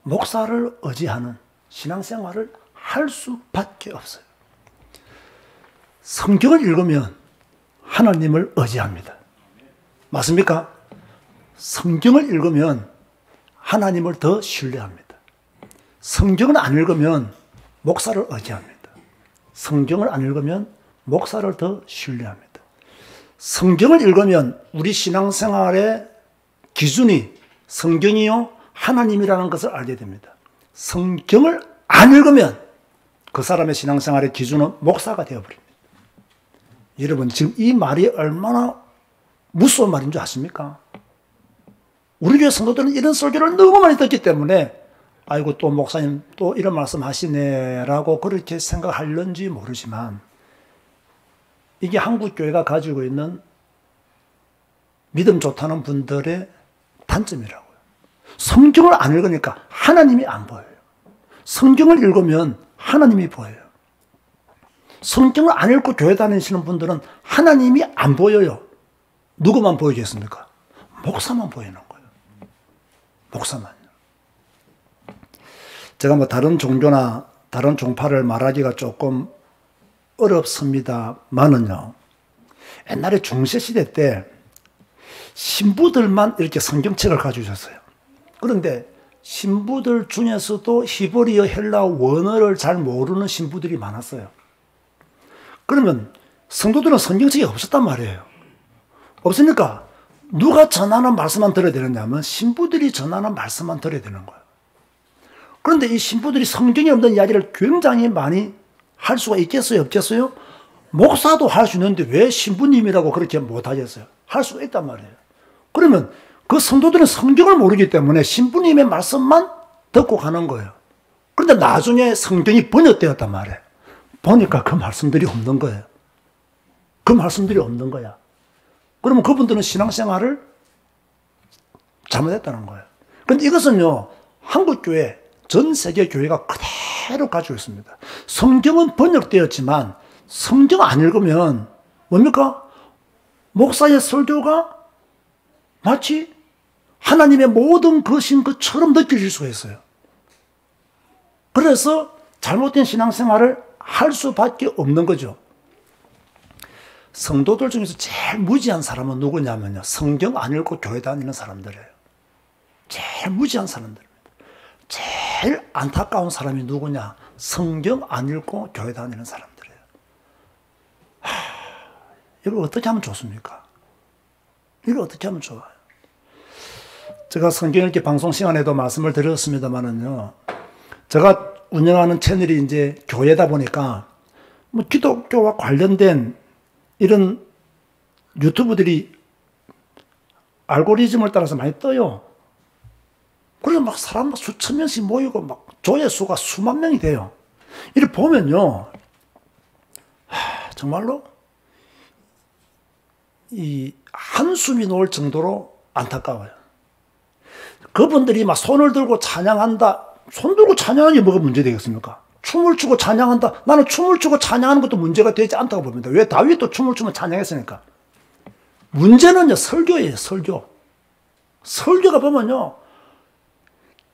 목사를 의지하는 신앙생활을 할 수밖에 없어요. 성경을 읽으면 하나님을 의지합니다. 맞습니까? 성경을 읽으면 하나님을 더 신뢰합니다. 성경을 안 읽으면 목사를 의지합니다. 성경을 안 읽으면 목사를 더 신뢰합니다. 성경을 읽으면 우리 신앙생활의 기준이 성경이요 하나님이라는 것을 알게 됩니다. 성경을 안 읽으면 그 사람의 신앙생활의 기준은 목사가 되어버립니다. 여러분, 지금 이 말이 얼마나 무서운 말인 줄 아십니까? 우리 교회 성도들은 이런 설교를 너무 많이 듣기 때문에 아이고 또 목사님 또 이런 말씀 하시네 라고 그렇게 생각하려는지 모르지만 이게 한국교회가 가지고 있는 믿음 좋다는 분들의 단점이라고요. 성경을 안 읽으니까 하나님이 안 보여요. 성경을 읽으면 하나님이 보여요. 성경을 안 읽고 교회 다니시는 분들은 하나님이 안 보여요. 누구만 보이겠습니까? 목사만 보이는 거예요. 목사만요. 제가 뭐 다른 종교나 다른 종파를 말하기가 조금 어렵습니다만은요. 옛날에 중세시대 때 신부들만 이렇게 성경책을 가지고 있었어요. 그런데 신부들 중에서도 히브리어 헬라 원어를 잘 모르는 신부들이 많았어요. 그러면 성도들은 성경책이 없었단 말이에요. 없으니까 누가 전하는 말씀만 들어야 되느냐면 신부들이 전하는 말씀만 들어야 되는 거예요. 그런데 이 신부들이 성경에 없는 이야기를 굉장히 많이 할 수가 있겠어요? 없겠어요? 목사도 할 수 있는데 왜 신부님이라고 그렇게 못하겠어요? 할 수가 있단 말이에요. 그러면 그 성도들은 성경을 모르기 때문에 신부님의 말씀만 듣고 가는 거예요. 그런데 나중에 성경이 번역되었단 말이에요. 보니까 그 말씀들이 없는 거예요. 그 말씀들이 없는 거야. 그러면 그분들은 신앙생활을 잘못했다는 거예요. 그런데 이것은요, 한국교회, 전 세계 교회가 그대로 가지고 있습니다. 성경은 번역되었지만 성경 안 읽으면 뭡니까? 목사의 설교가 마치 하나님의 모든 것인 것처럼 느껴질 수가 있어요. 그래서 잘못된 신앙생활을 할 수밖에 없는 거죠. 성도들 중에서 제일 무지한 사람은 누구냐면요. 성경 안 읽고 교회 다니는 사람들이에요. 제일 무지한 사람들입니다. 제일 안타까운 사람이 누구냐? 성경 안 읽고 교회 다니는 사람들이에요. 이걸 어떻게 하면 좋습니까? 이걸 어떻게 하면 좋아요? 제가 성경 읽기 방송 시간에도 말씀을 드렸습니다만은요. 제가 운영하는 채널이 이제 교회다 보니까 뭐 기독교와 관련된 이런 유튜브들이 알고리즘을 따라서 많이 떠요. 그래서 막 사람 수천 명씩 모이고 막 조회수가 수만 명이 돼요. 이를 보면요. 정말로 이 한숨이 나올 정도로 안타까워요. 그분들이 막 손을 들고 찬양한다. 손 들고 찬양하는 게 뭐가 문제 되겠습니까? 춤을 추고 찬양한다. 나는 춤을 추고 찬양하는 것도 문제가 되지 않다고 봅니다. 왜? 다윗도 춤을 추면 찬양했으니까. 문제는요, 설교예요, 설교. 설교가 보면요,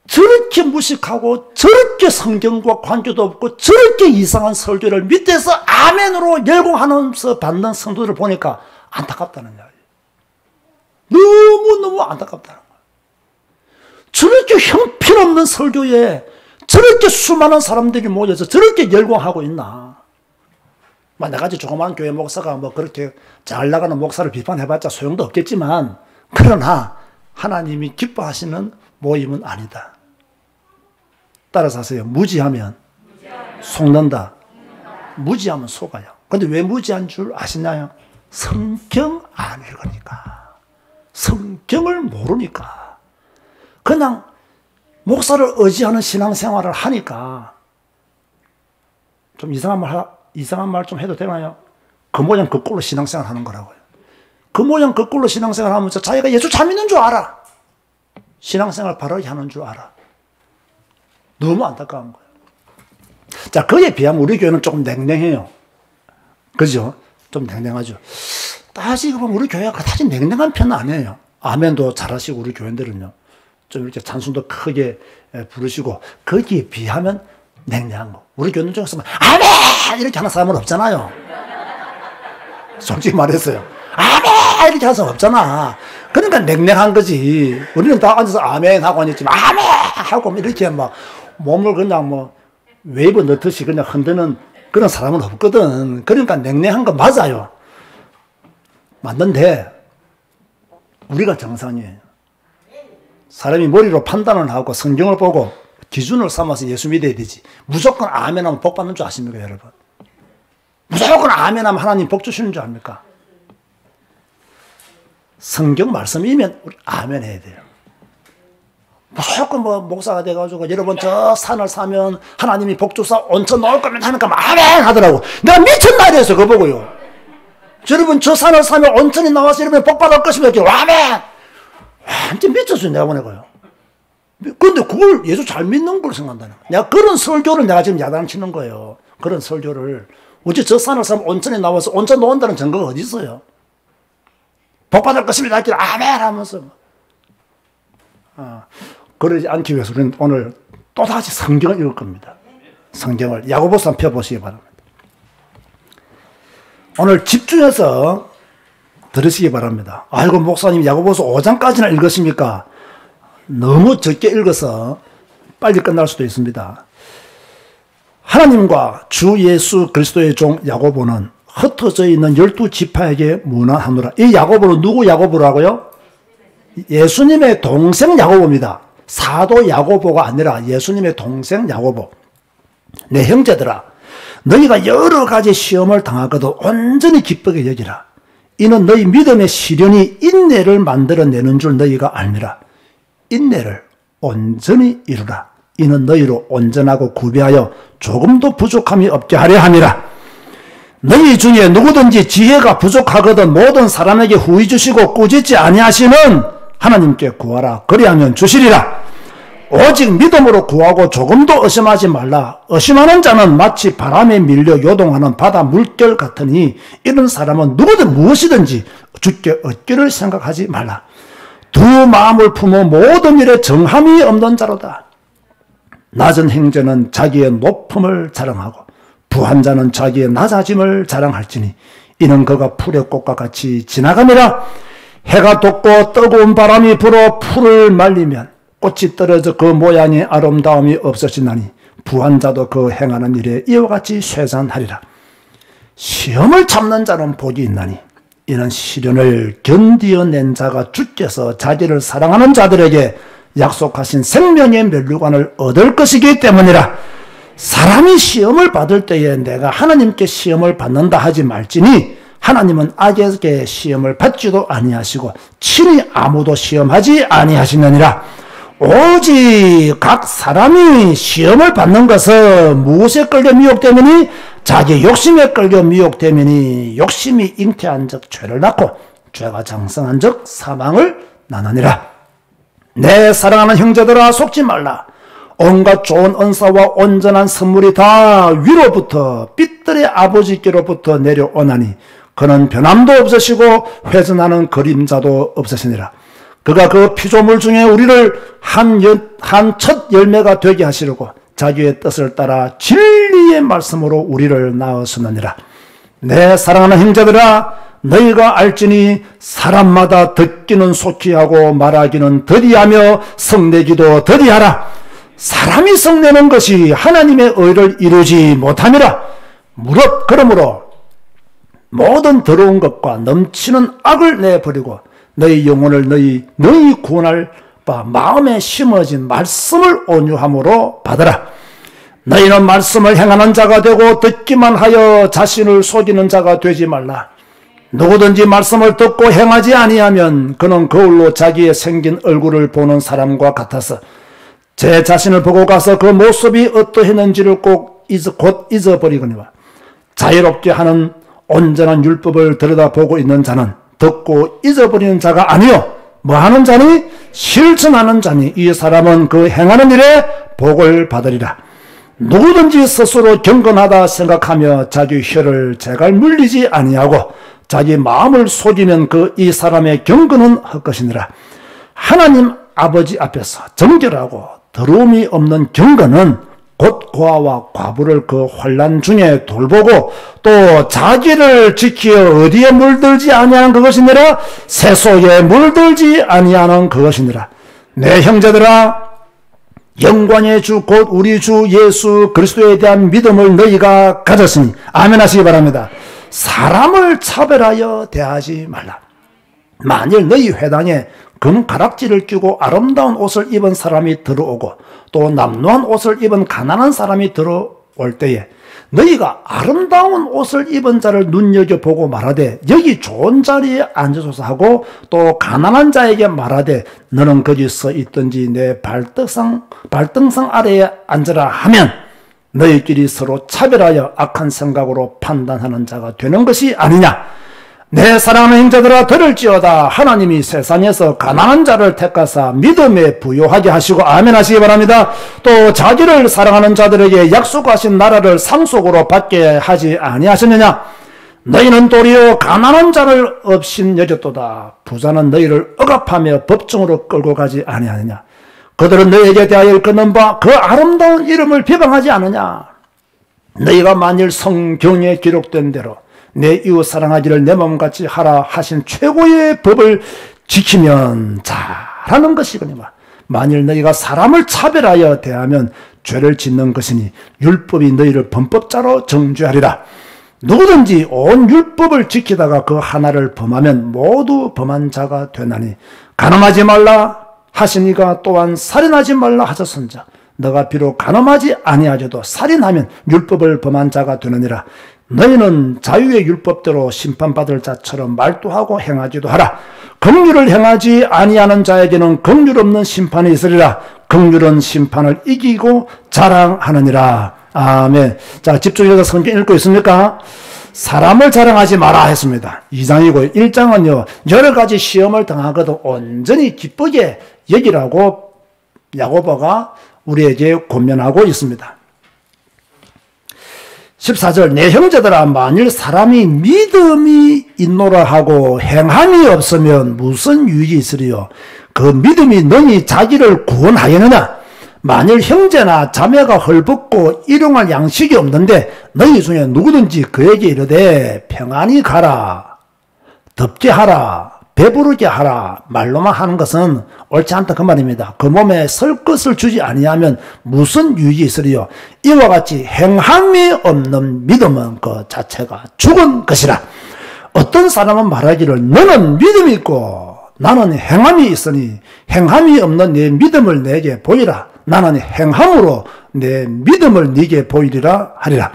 저렇게 무식하고 저렇게 성경과 관계도 없고 저렇게 이상한 설교를 밑에서 아멘으로 열공하면서 받는 성도들을 보니까 안타깝다는 이야기예요. 너무너무 안타깝다는 거예요. 저렇게 형편없는 설교에 저렇게 수많은 사람들이 모여서 저렇게 열광하고 있나. 나같이 조그마한 교회 목사가 뭐 그렇게 잘 나가는 목사를 비판해봤자 소용도 없겠지만, 그러나 하나님이 기뻐하시는 모임은 아니다. 따라서 하세요. 무지하면 속는다. 무지하면 속아요. 근데 왜 무지한 줄 아시나요? 성경 안 읽으니까. 성경을 모르니까. 그냥 목사를 의지하는 신앙생활을 하니까. 좀 이상한 말 좀 해도 되나요? 그 모양 그 꼴로 신앙생활 하는 거라고요. 그 모양 그 꼴로 신앙생활 하면서 자기가 예수 잘 믿는 줄 알아. 신앙생활 바르게 하는 줄 알아. 너무 안타까운 거예요. 자, 그에 비하면 우리 교회는 조금 냉랭해요. 그죠? 좀 냉랭하죠. 따지고 보면 우리 교회가 그다지 냉랭한 편은 아니에요. 아멘도 잘하시고 우리 교인들은요. 좀 이렇게 찬송도 크게 부르시고, 거기에 비하면 냉랭한 거. 우리 교인 중에서 아멘! 이렇게 하는 사람은 없잖아요. 솔직히 말했어요. 아멘! 이렇게 하는 사람 없잖아. 그러니까 냉랭한 거지. 우리는 다 앉아서 아멘 하고 앉았지만, 아멘! 하고 이렇게 막 몸을 그냥 뭐 웨이브 넣듯이 그냥 흔드는 그런 사람은 없거든. 그러니까 냉랭한 거 맞아요. 맞는데, 우리가 정상이에요. 사람이 머리로 판단을 하고 성경을 보고 기준을 삼아서 예수 믿어야 되지. 무조건 아멘 하면 복 받는 줄 아십니까, 여러분? 무조건 아멘 하면 하나님 복 주시는 줄 압니까? 성경 말씀이면 우리 아멘 해야 돼요. 무조건 뭐 목사가 돼가지고 여러분 저 산을 사면 하나님이 복 주사 온천 넣을 겁니다 하니까 아멘 하더라고. 내가 미쳤나 이래서 그거 보고요. 여러분 저 산을 사면 온천이 나와서 여러분 복 받을 것입니다. 아멘! 완전 미쳤어요, 내가 보내고요. 근데 그걸 예수 잘 믿는 걸 생각한다는 거야. 내가 그런 설교를 내가 지금 야단치는 거예요. 그런 설교를. 어째 저 산을 사면 온천이 나와서 온천 놓은다는 증거가 어디 있어요? 복 받을 것입니다. 아멘! 하면서. 그러지 않기 위해서 우리는 오늘 또다시 성경을 읽을 겁니다. 성경을. 야고보서 한번 펴보시기 바랍니다. 오늘 집중해서 들으시기 바랍니다. 아이고, 목사님 야고보서 5장까지나 읽으십니까? 너무 적게 읽어서 빨리 끝날 수도 있습니다. 하나님과 주 예수 그리스도의 종 야고보는 흩어져 있는 12지파에게 문안하노라. 이 야고보는 누구 야고보라고요? 예수님의 동생 야고보입니다. 사도 야고보가 아니라 예수님의 동생 야고보. 내 형제들아, 너희가 여러 가지 시험을 당하거든 온전히 기쁘게 여기라. 이는 너희 믿음의 시련이 인내를 만들어내는 줄 너희가 알미라. 인내를 온전히 이루라. 이는 너희로 온전하고 구비하여 조금도 부족함이 없게 하려 함이라. 너희 중에 누구든지 지혜가 부족하거든 모든 사람에게 후히 주시고 꾸짖지 아니하시는 하나님께 구하라. 그리하면 주시리라. 오직 믿음으로 구하고 조금도 의심하지 말라. 의심하는 자는 마치 바람에 밀려 요동하는 바다 물결 같으니 이런 사람은 누구든 무엇이든지 주께 얻기를 생각하지 말라. 두 마음을 품어 모든 일에 정함이 없는 자로다. 낮은 행자는 자기의 높음을 자랑하고 부한 자는 자기의 낮아짐을 자랑할지니 이는 그가 풀의 꽃과 같이 지나가니라. 해가 돋고 뜨거운 바람이 불어 풀을 말리면 꽃이 떨어져 그 모양의 아름다움이 없어지나니 부한 자도 그 행하는 일에 이와 같이 쇠잔하리라. 시험을 참는 자는 복이 있나니 이는 시련을 견디어낸 자가 주께서 자기를 사랑하는 자들에게 약속하신 생명의 면류관을 얻을 것이기 때문이라. 사람이 시험을 받을 때에 내가 하나님께 시험을 받는다 하지 말지니 하나님은 악에게 시험을 받지도 아니하시고 친히 아무도 시험하지 아니하시느니라. 오직 각 사람이 시험을 받는 것은 무엇에 끌려 미혹되느니 자기 욕심에 끌려 미혹되느니 욕심이 잉태한 적 죄를 낳고 죄가 장성한 적 사망을 낳느니라. 내 사랑하는 형제들아 속지 말라. 온갖 좋은 은사와 온전한 선물이 다 위로부터 빛들의 아버지께로부터 내려오나니 그는 변함도 없으시고 회전하는 그림자도 없으시니라. 그가 그 피조물 중에 우리를 한 첫 열매가 되게 하시려고 자기의 뜻을 따라 진리의 말씀으로 우리를 낳으셨느니라. 내 사랑하는 형제들아, 너희가 알지니 사람마다 듣기는 속히 하고 말하기는 더디하며 성내기도 더디하라. 사람이 성내는 것이 하나님의 의를 이루지 못함이라. 무릇 그러므로 모든 더러운 것과 넘치는 악을 내버리고 너희 영혼을 너희 구원할 바 마음에 심어진 말씀을 온유함으로 받으라. 너희는 말씀을 행하는 자가 되고 듣기만 하여 자신을 속이는 자가 되지 말라. 누구든지 말씀을 듣고 행하지 아니하면 그는 거울로 자기의 생긴 얼굴을 보는 사람과 같아서 제 자신을 보고 가서 그 모습이 어떠했는지를 곧 잊어버리거니와 자유롭게 하는 온전한 율법을 들여다보고 있는 자는 듣고 잊어버리는 자가 아니요 뭐하는 자니? 실천하는 자니 이 사람은 그 행하는 일에 복을 받으리라. 누구든지 스스로 경건하다 생각하며 자기 혀를 제갈 물리지 아니하고 자기 마음을 속이면 이 사람의 경건은 헛것이니라. 하나님 아버지 앞에서 정결하고 더러움이 없는 경건은 곧 고아와 과부를 그 환난 중에 돌보고 또 자기를 지키어 어디에 물들지 아니하는 그것이니라. 세속에 물들지 아니하는 그것이니라. 내 형제들아, 영광의 주 곧 우리 주 예수 그리스도에 대한 믿음을 너희가 가졌으니 아멘 하시기 바랍니다. 사람을 차별하여 대하지 말라. 만일 너희 회당에 금가락지를 끼고 아름다운 옷을 입은 사람이 들어오고 또 남루한 옷을 입은 가난한 사람이 들어올 때에 너희가 아름다운 옷을 입은 자를 눈여겨보고 말하되 여기 좋은 자리에 앉으소서 하고 또 가난한 자에게 말하되 너는 거기 서 있든지 내 발등상 아래에 앉으라 하면 너희끼리 서로 차별하여 악한 생각으로 판단하는 자가 되는 것이 아니냐. 내 사랑하는 형제들아, 들을지어다. 하나님이 세상에서 가난한 자를 택하사 믿음에 부요하게 하시고 아멘 하시기 바랍니다. 또 자기를 사랑하는 자들에게 약속하신 나라를 상속으로 받게 하지 아니하셨느냐. 너희는 도리어 가난한 자를 업신 여겼도다. 부자는 너희를 억압하며 법정으로 끌고 가지 아니하느냐. 그들은 너희에게 대하여 일컫는 바 그 아름다운 이름을 비방하지 않느냐. 너희가 만일 성경에 기록된 대로 내 이웃 사랑하기를 내 몸같이 하라 하신 최고의 법을 지키면 잘하는 것이거니와 만일 너희가 사람을 차별하여 대하면 죄를 짓는 것이니 율법이 너희를 범법자로 정죄하리라. 누구든지 온 율법을 지키다가 그 하나를 범하면 모두 범한 자가 되나니 간음하지 말라 하시니가 또한 살인하지 말라 하셨은자 너가 비록 간음하지 아니하여도 살인하면 율법을 범한 자가 되느니라. 너희는 자유의 율법대로 심판받을 자처럼 말도하고 행하지도 하라. 긍휼을 행하지 아니하는 자에게는 긍휼 없는 심판이 있으리라. 긍휼은 심판을 이기고 자랑하느니라. 아멘. 자, 집중해서 성경 읽고 있습니까? 사람을 자랑하지 마라 했습니다. 2장이고 1장은요 여러 가지 시험을 당하거든 온전히 기쁘게 여기라고 야고보가 우리에게 권면하고 있습니다. 14절 내 형제들아 만일 사람이 믿음이 있노라 하고 행함이 없으면 무슨 유익이 있으리요. 그 믿음이 너희 자기를 구원하였느냐. 만일 형제나 자매가 헐벗고 일용할 양식이 없는데 너희 중에 누구든지 그에게 이르되 평안히 가라 덥게 하라 배부르게 하라 말로만 하는 것은 옳지 않다 그 말입니다. 그 몸에 설 것을 주지 아니하면 무슨 유익이 있으리요. 이와 같이 행함이 없는 믿음은 그 자체가 죽은 것이라. 어떤 사람은 말하기를 너는 믿음이 있고 나는 행함이 있으니 행함이 없는 내 믿음을 내게 보이라. 나는 행함으로 내 믿음을 네게 보이리라 하리라.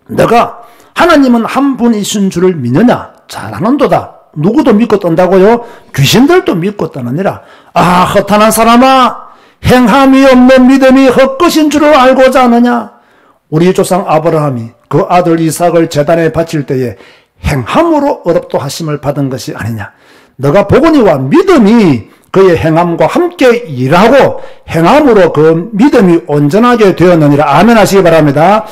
너가 하나님은 한 분이신 줄을 믿느냐. 잘하는도다. 누구도 믿고 떤다고요? 귀신들도 믿고 떠느니라. 아 허탄한 사람아 행함이 없는 믿음이 헛것인 줄을 알고자 하느냐. 우리 조상 아브라함이 그 아들 이삭을 제단에 바칠 때에 행함으로 의롭도 하심을 받은 것이 아니냐. 너가 보거니와 믿음이 그의 행함과 함께 일하고 행함으로 그 믿음이 온전하게 되었느니라. 아멘 하시기 바랍니다.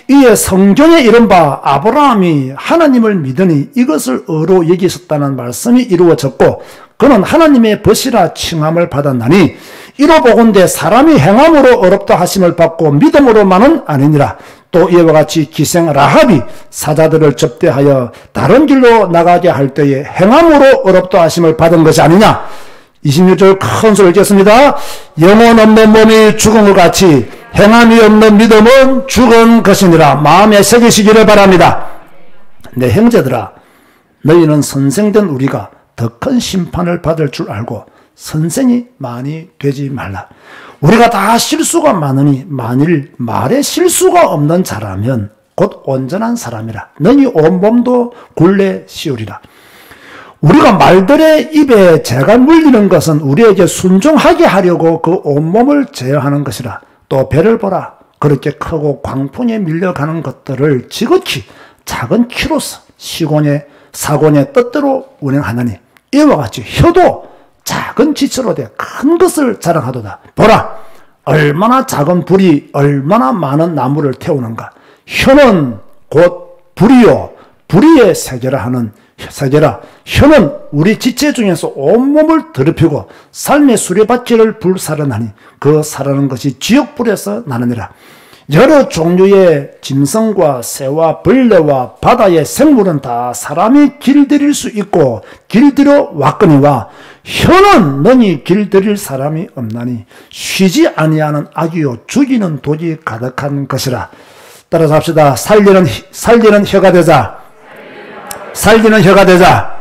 이에 성경에 이른 바 아브라함이 하나님을 믿으니 이것을 의로 여기셨다는 말씀이 이루어졌고 그는 하나님의 벗이라 칭함을 받았나니 이로 보건대 사람이 행함으로 어렵다 하심을 받고 믿음으로만은 아니니라. 또 이와 같이 기생 라합이 사자들을 접대하여 다른 길로 나가게 할 때에 행함으로 어렵다 하심을 받은 것이 아니냐. 26절 큰 소리 읽겠습니다. 영혼 없는 몸이 죽은 것 같이 행함이 없는 믿음은 죽은 것이니라. 마음에 새기시기를 바랍니다. 내 형제들아, 너희는 선생된 우리가 더 큰 심판을 받을 줄 알고 선생이 많이 되지 말라. 우리가 다 실수가 많으니 만일 말에 실수가 없는 자라면 곧 온전한 사람이라. 너희 온몸도 굴레 씌우리라. 우리가 말들의 입에 재가 물리는 것은 우리에게 순종하게 하려고 그 온몸을 제어하는 것이라. 또 배를 보라. 그렇게 크고 광풍에 밀려가는 것들을 지극히 작은 키로서 사곤의 뜻대로 운행하느니 이와 같이 혀도 작은 지체로 돼 큰 것을 자랑하도다. 보라, 얼마나 작은 불이 얼마나 많은 나무를 태우는가. 혀는 곧 불이요 불의의 세계라. 혀는 우리 지체 중에서 온몸을 더럽히고 삶의 수레바퀴를 불사르나니 그 사르는 것이 지옥불에서 나느니라. 여러 종류의 짐승과 새와 벌레와 바다의 생물은 다 사람이 길들일 수 있고 길들여 왔거니와 혀는 너니 길들일 사람이 없나니 쉬지 아니하는 악이요 죽이는 독이 가득한 것이라. 따라서 합시다. 살리는 혀가 되자. 살리는 혀가 되자.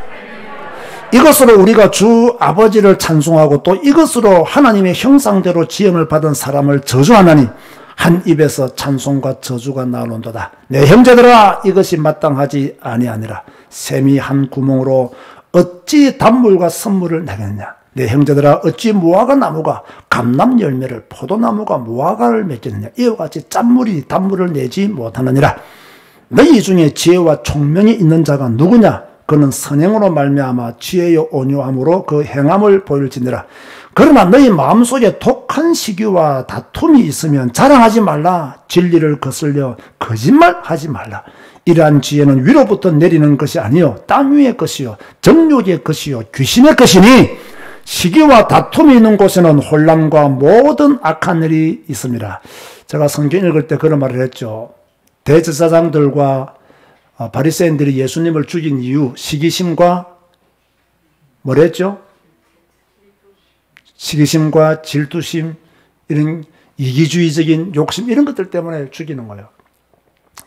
이것으로 우리가 주 아버지를 찬송하고 또 이것으로 하나님의 형상대로 지음을 받은 사람을 저주하나니 한 입에서 찬송과 저주가 나오는도다. 내 형제들아, 이것이 마땅하지 아니하니라. 샘이 한 구멍으로 어찌 단물과 선물을 내겠느냐. 내 형제들아, 어찌 무화과 나무가 감람 열매를 포도나무가 무화과를 맺겠느냐. 이와 같이 짠물이 단물을 내지 못하느니라. 너희 중에 지혜와 총명이 있는 자가 누구냐? 그는 선행으로 말미암아 지혜요 온유함으로 그 행함을 보일지니라. 그러나 너희 마음속에 독한 시기와 다툼이 있으면 자랑하지 말라. 진리를 거슬려 거짓말하지 말라. 이러한 지혜는 위로부터 내리는 것이 아니요 땅 위의 것이요 정욕의 것이요 귀신의 것이니 시기와 다툼이 있는 곳에는 혼란과 모든 악한 일이 있습니다. 제가 성경 읽을 때 그런 말을 했죠. 대제사장들과 바리새인들이 예수님을 죽인 이유, 시기심과 뭐랬죠? 시기심과 질투심, 이런 이기주의적인 욕심, 이런 것들 때문에 죽이는 거예요.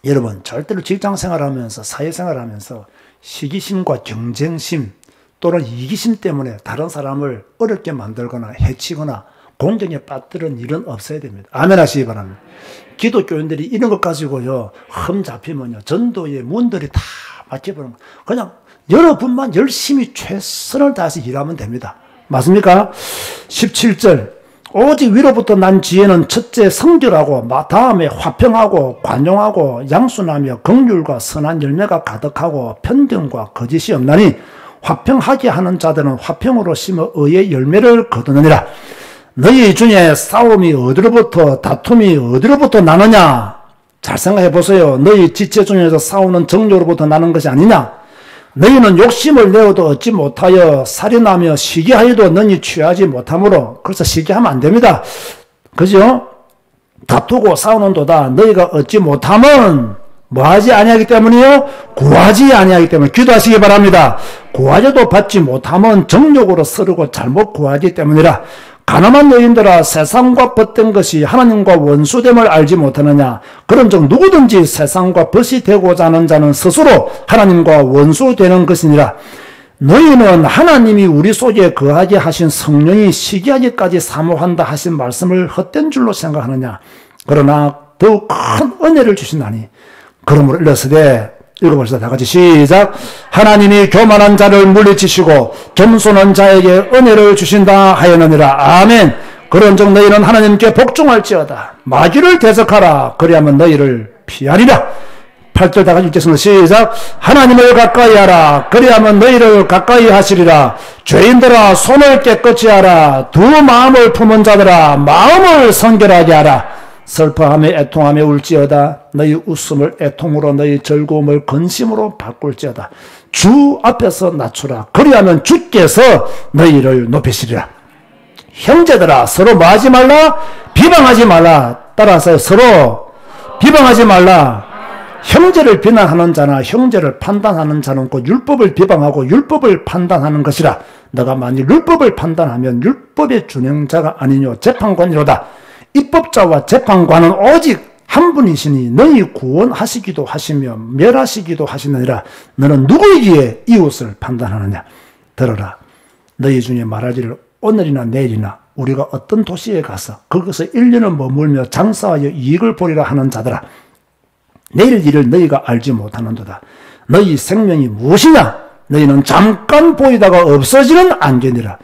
여러분, 절대로 직장생활하면서 사회생활하면서 시기심과 경쟁심 또는 이기심 때문에 다른 사람을 어렵게 만들거나 해치거나 공경에 빠뜨린 일은 없어야 됩니다. 아멘 하시기 바랍니다. 기독교인들이 이런 것 가지고요, 흠 잡히면요, 전도의 문들이 다 막혀버리는 거예요. 그냥 여러분만 열심히 최선을 다해서 일하면 됩니다. 맞습니까? 17절. 오직 위로부터 난 지혜는 첫째 성결하고 다음에 화평하고 관용하고 양순하며 긍휼과 선한 열매가 가득하고 편견과 거짓이 없나니 화평하게 하는 자들은 화평으로 심어 의의 열매를 거두느니라. 너희 중에 싸움이 어디로부터 다툼이 어디로부터 나느냐? 잘 생각해 보세요. 너희 지체 중에서 싸우는 정욕으로부터 나는 것이 아니냐? 너희는 욕심을 내어도 얻지 못하여 살인하며 시기하여도 너희 취하지 못하므로. 그래서 시기하면 안 됩니다. 그죠? 다투고 싸우는도다. 너희가 얻지 못하면 뭐하지 아니하기 때문이요? 구하지 아니하기 때문에. 기도하시기 바랍니다. 구하려도 받지 못하면 정욕으로 서르고 잘못 구하기 때문이라. 가늠한 여인들아, 세상과 벗된 것이 하나님과 원수됨을 알지 못하느냐? 그런즉 누구든지 세상과 벗이 되고자 하는 자는 스스로 하나님과 원수되는 것이니라. 너희는 하나님이 우리 속에 거하게 하신 성령이 시기하기까지 사모한다 하신 말씀을 헛된 줄로 생각하느냐? 그러나 더욱 큰 은혜를 주신다니. 그러므로 일러스되, 읽어봅시다. 다 같이 시작. 하나님이 교만한 자를 물리치시고 겸손한 자에게 은혜를 주신다 하였느니라. 아멘. 그런즉 너희는 하나님께 복종할지어다. 마귀를 대적하라. 그리하면 너희를 피하리라. 8절 다 같이 읽겠습니다. 시작. 하나님을 가까이 하라. 그리하면 너희를 가까이 하시리라. 죄인들아 손을 깨끗이 하라. 두 마음을 품은 자들아 마음을 성결하게 하라. 슬퍼하며 애통하며 울지어다. 너희 웃음을 애통으로 너희 즐거움을 근심으로 바꿀지어다. 주 앞에서 낮추라. 그리하면 주께서 너희를 높이시리라. 형제들아 서로 뭐하지 말라? 비방하지 말라. 따라서 서로 비방하지 말라. 형제를 비난하는 자나 형제를 판단하는 자는 곧 율법을 비방하고 율법을 판단하는 것이라. 너가 만일 율법을 판단하면 율법의 준행자가 아니뇨 재판관이로다. 입법자와 재판관은 오직 한 분이시니 너희 구원하시기도 하시며 멸하시기도 하시느니라. 너는 누구이기에 이웃을 판단하느냐. 들어라. 너희 중에 말하기를 오늘이나 내일이나 우리가 어떤 도시에 가서 거기서 1년을 머물며 장사하여 이익을 보리라 하는 자들아. 내일 일을 너희가 알지 못하는도다. 너희 생명이 무엇이냐? 너희는 잠깐 보이다가 없어지는 안개니라.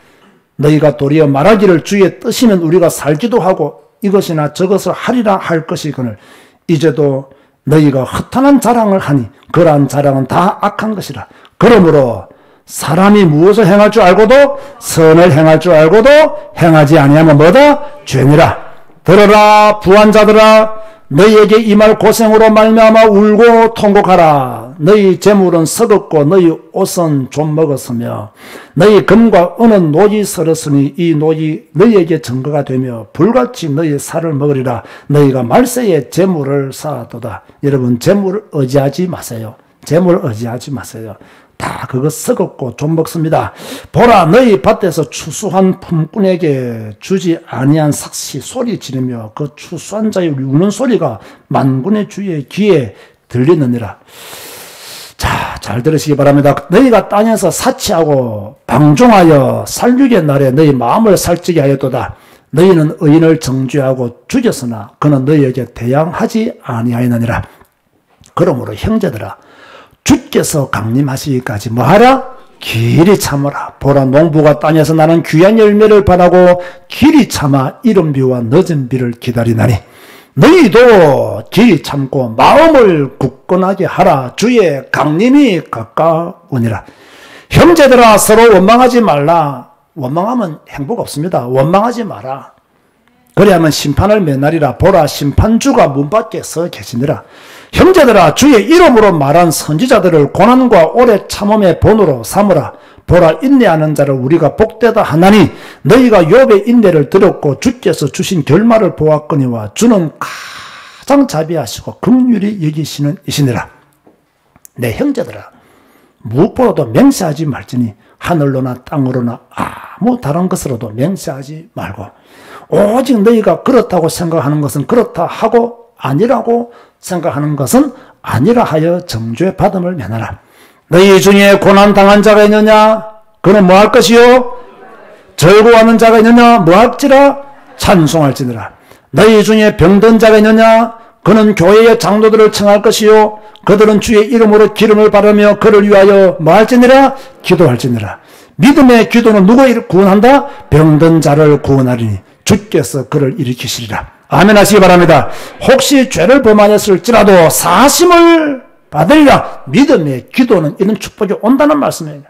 너희가 도리어 말하기를 주의 뜻이면 우리가 살기도 하고 이것이나 저것을 하리라 할 것이거늘 이제도 너희가 허탄한 자랑을 하니 그러한 자랑은 다 악한 것이라. 그러므로 사람이 무엇을 행할 줄 알고도 선을 행할 줄 알고도 행하지 아니하면 뭐다? 죄니라. 들어라 부한자들아 너희에게 이 말 고생으로 말미암아 울고 통곡하라. 너희 재물은 썩었고 너희 옷은 좀 먹었으며 너희 금과 은은 노지 서렸으니 이 노지 너희에게 증거가 되며 불같이 너희 살을 먹으리라. 너희가 말세에 재물을 쌓았도다. 여러분 재물을 의지하지 마세요. 재물을 의지하지 마세요. 다 그거 썩었고 좀 먹습니다. 보라 너희 밭에서 추수한 품꾼에게 주지 아니한 삭시 소리 지르며 그 추수한 자의 우는 소리가 만군의 주의 귀에 들리느니라. 자, 잘 들으시기 바랍니다. 너희가 땅에서 사치하고 방종하여 살육의 날에 너희 마음을 살찌게 하였도다. 너희는 의인을 정죄하고 죽였으나 그는 너희에게 대항하지 아니하였느니라. 그러므로 형제들아 주께서 강림하시기까지 뭐하라? 길이 참으라. 보라 농부가 땅에서 나는 귀한 열매를 바라고 길이 참아 이른 비와 늦은 비를 기다리나니 너희도 길이 참고 마음을 굳건하게 하라. 주의 강림이 가까우니라. 형제들아 서로 원망하지 말라. 원망하면 행복 없습니다. 원망하지 마라. 그리하면 심판을 면하리라. 보라 심판주가 문 밖에 서 계시니라. 형제들아 주의 이름으로 말한 선지자들을 고난과 오래 참음의 본으로 삼으라. 보라 인내하는 자를 우리가 복되다 하나니 너희가 욥의 인내를 들었고 주께서 주신 결말을 보았거니와 주는 가장 자비하시고 긍휼히 여기시는 이시니라. 내 형제들아 무엇보다도 맹세하지 말지니 하늘로나 땅으로나 아무 다른 것으로도 맹세하지 말고 오직 너희가 그렇다고 생각하는 것은 그렇다 하고 아니라고 생각하는 것은 아니라 하여 정죄 받음을 면하라. 너희 중에 고난당한 자가 있느냐? 그는 뭐 할 것이요? 즐거워하는 자가 있느냐? 뭐 할지라? 찬송할지니라. 너희 중에 병든 자가 있느냐? 그는 교회의 장로들을 청할 것이요? 그들은 주의 이름으로 기름을 바르며 그를 위하여 뭐 할지니라? 기도할지니라. 믿음의 기도는 누구를 구원한다? 병든 자를 구원하리니 주께서 그를 일으키시리라. 아멘 하시기 바랍니다. 혹시 죄를 범하였을지라도 사심을 받으리라. 믿음의 기도는 이런 축복이 온다는 말씀이에요.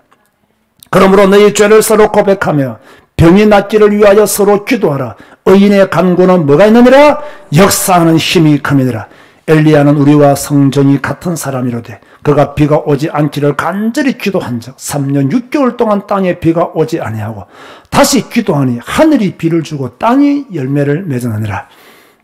그러므로 너희 죄를 서로 고백하며 병이 낫기를 위하여 서로 기도하라. 의인의 간구는 뭐가 있느니라? 역사하는 힘이 크니라. 엘리야는 우리와 성정이 같은 사람이로되 그가 비가 오지 않기를 간절히 기도한 적 3년 6개월 동안 땅에 비가 오지 아니하고 다시 기도하니 하늘이 비를 주고 땅이 열매를 맺어내니라.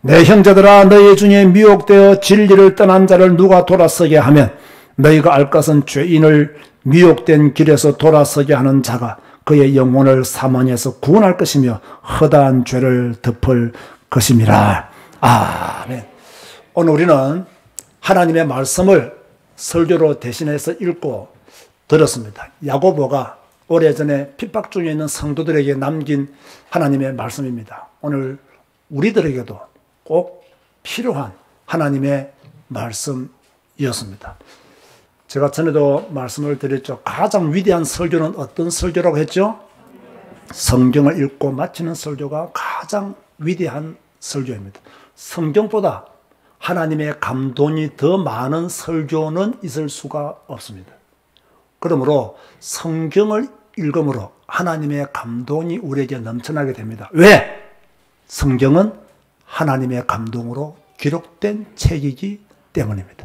내 형제들아 너희 중에 미혹되어 진리를 떠난 자를 누가 돌아서게 하면 너희가 알 것은 죄인을 미혹된 길에서 돌아서게 하는 자가 그의 영혼을 사망에서 구원할 것이며 허다한 죄를 덮을 것임이라. 아멘. 오늘 우리는 하나님의 말씀을 설교로 대신해서 읽고 들었습니다. 야고보가 오래전에 핍박 중에 있는 성도들에게 남긴 하나님의 말씀입니다. 오늘 우리들에게도 꼭 필요한 하나님의 말씀이었습니다. 제가 전에도 말씀을 드렸죠. 가장 위대한 설교는 어떤 설교라고 했죠? 성경을 읽고 마치는 설교가 가장 위대한 설교입니다. 성경보다 하나님의 감동이 더 많은 설교는 있을 수가 없습니다. 그러므로 성경을 읽음으로 하나님의 감동이 우리에게 넘쳐나게 됩니다. 왜? 성경은 하나님의 감동으로 기록된 책이기 때문입니다.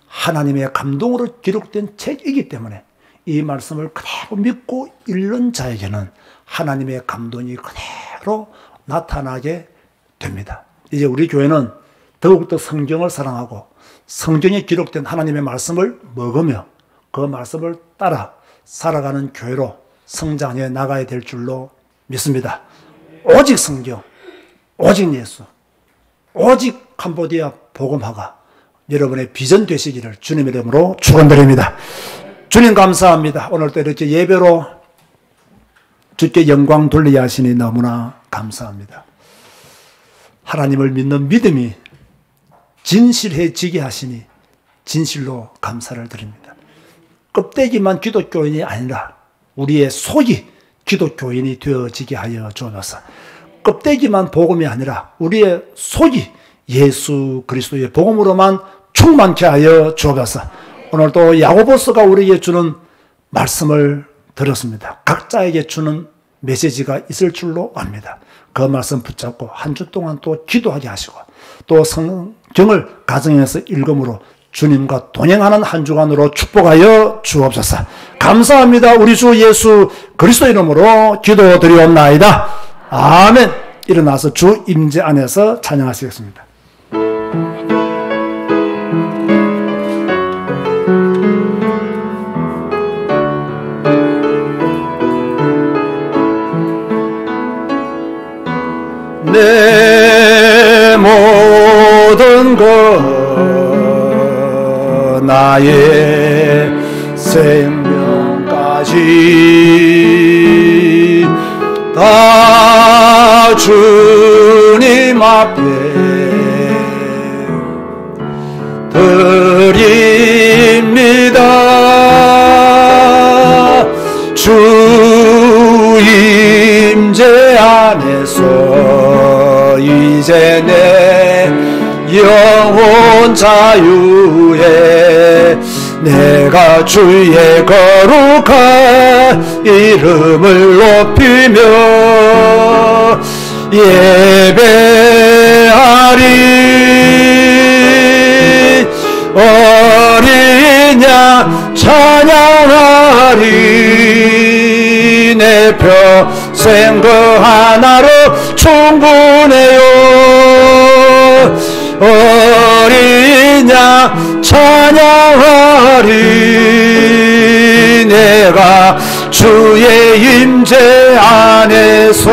하나님의 감동으로 기록된 책이기 때문에 이 말씀을 그대로 믿고 읽는 자에게는 하나님의 감동이 그대로 나타나게 됩니다. 이제 우리 교회는 더욱더 성경을 사랑하고 성경에 기록된 하나님의 말씀을 먹으며 그 말씀을 따라 살아가는 교회로 성장해 나가야 될 줄로 믿습니다. 오직 성경, 오직 예수, 오직 캄보디아 복음화가 여러분의 비전 되시기를 주님의 이름으로 축원드립니다. 주님 감사합니다. 오늘도 이렇게 예배로 주께 영광 돌리게 하시니 너무나 감사합니다. 하나님을 믿는 믿음이 진실해지게 하시니 진실로 감사를 드립니다. 껍데기만 기독교인이 아니라 우리의 속이 기독교인이 되어지게 하여 주옵소서. 껍데기만 복음이 아니라 우리의 속이 예수 그리스도의 복음으로만 충만케 하여 주옵소서. 오늘도 야고보서가 우리에게 주는 말씀을 들었습니다. 각자에게 주는 메시지가 있을 줄로 압니다. 그 말씀 붙잡고 한 주 동안 또 기도하게 하시고 또 성경을 가정에서 읽음으로 주님과 동행하는 한 주간으로 축복하여 주옵소서. 감사합니다. 우리 주 예수 그리스도 이름으로 기도드리옵나이다. 아멘. 일어나서 주 임재 안에서 찬양하시겠습니다. 내 모든 것 나의 생명까지 다 주님 앞에 드립니다. 주 임재 안에서 이제 내 영혼 자유에 내가 주의 거룩한 이름을 높이며 예배하리. 어린 양 찬양하리. 내 평생 그 하나로 충분해요. 어린 양 찬양하리. 내가 주의 임재 안에서.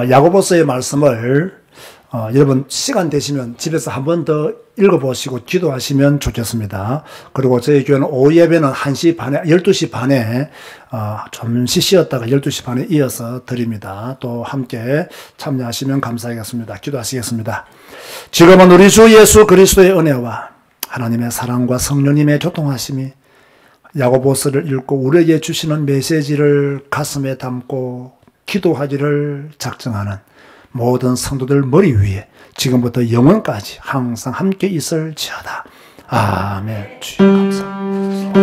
야고보서의 말씀을 여러분 시간 되시면 집에서 한 번 더 읽어보시고 기도하시면 좋겠습니다. 그리고 저희 교회는 오후 예배는 1시 반에 12시 반에 잠시 쉬었다가 12시 반에 이어서 드립니다. 또 함께 참여하시면 감사하겠습니다. 기도하시겠습니다. 지금은 우리 주 예수 그리스도의 은혜와 하나님의 사랑과 성령님의 교통하심이 야고보서를 읽고 우리에게 주시는 메시지를 가슴에 담고 기도하기를 작정하는 모든 성도들 머리 위에 지금부터 영원까지 항상 함께 있을지어다. 아멘. 주여 감사합니다.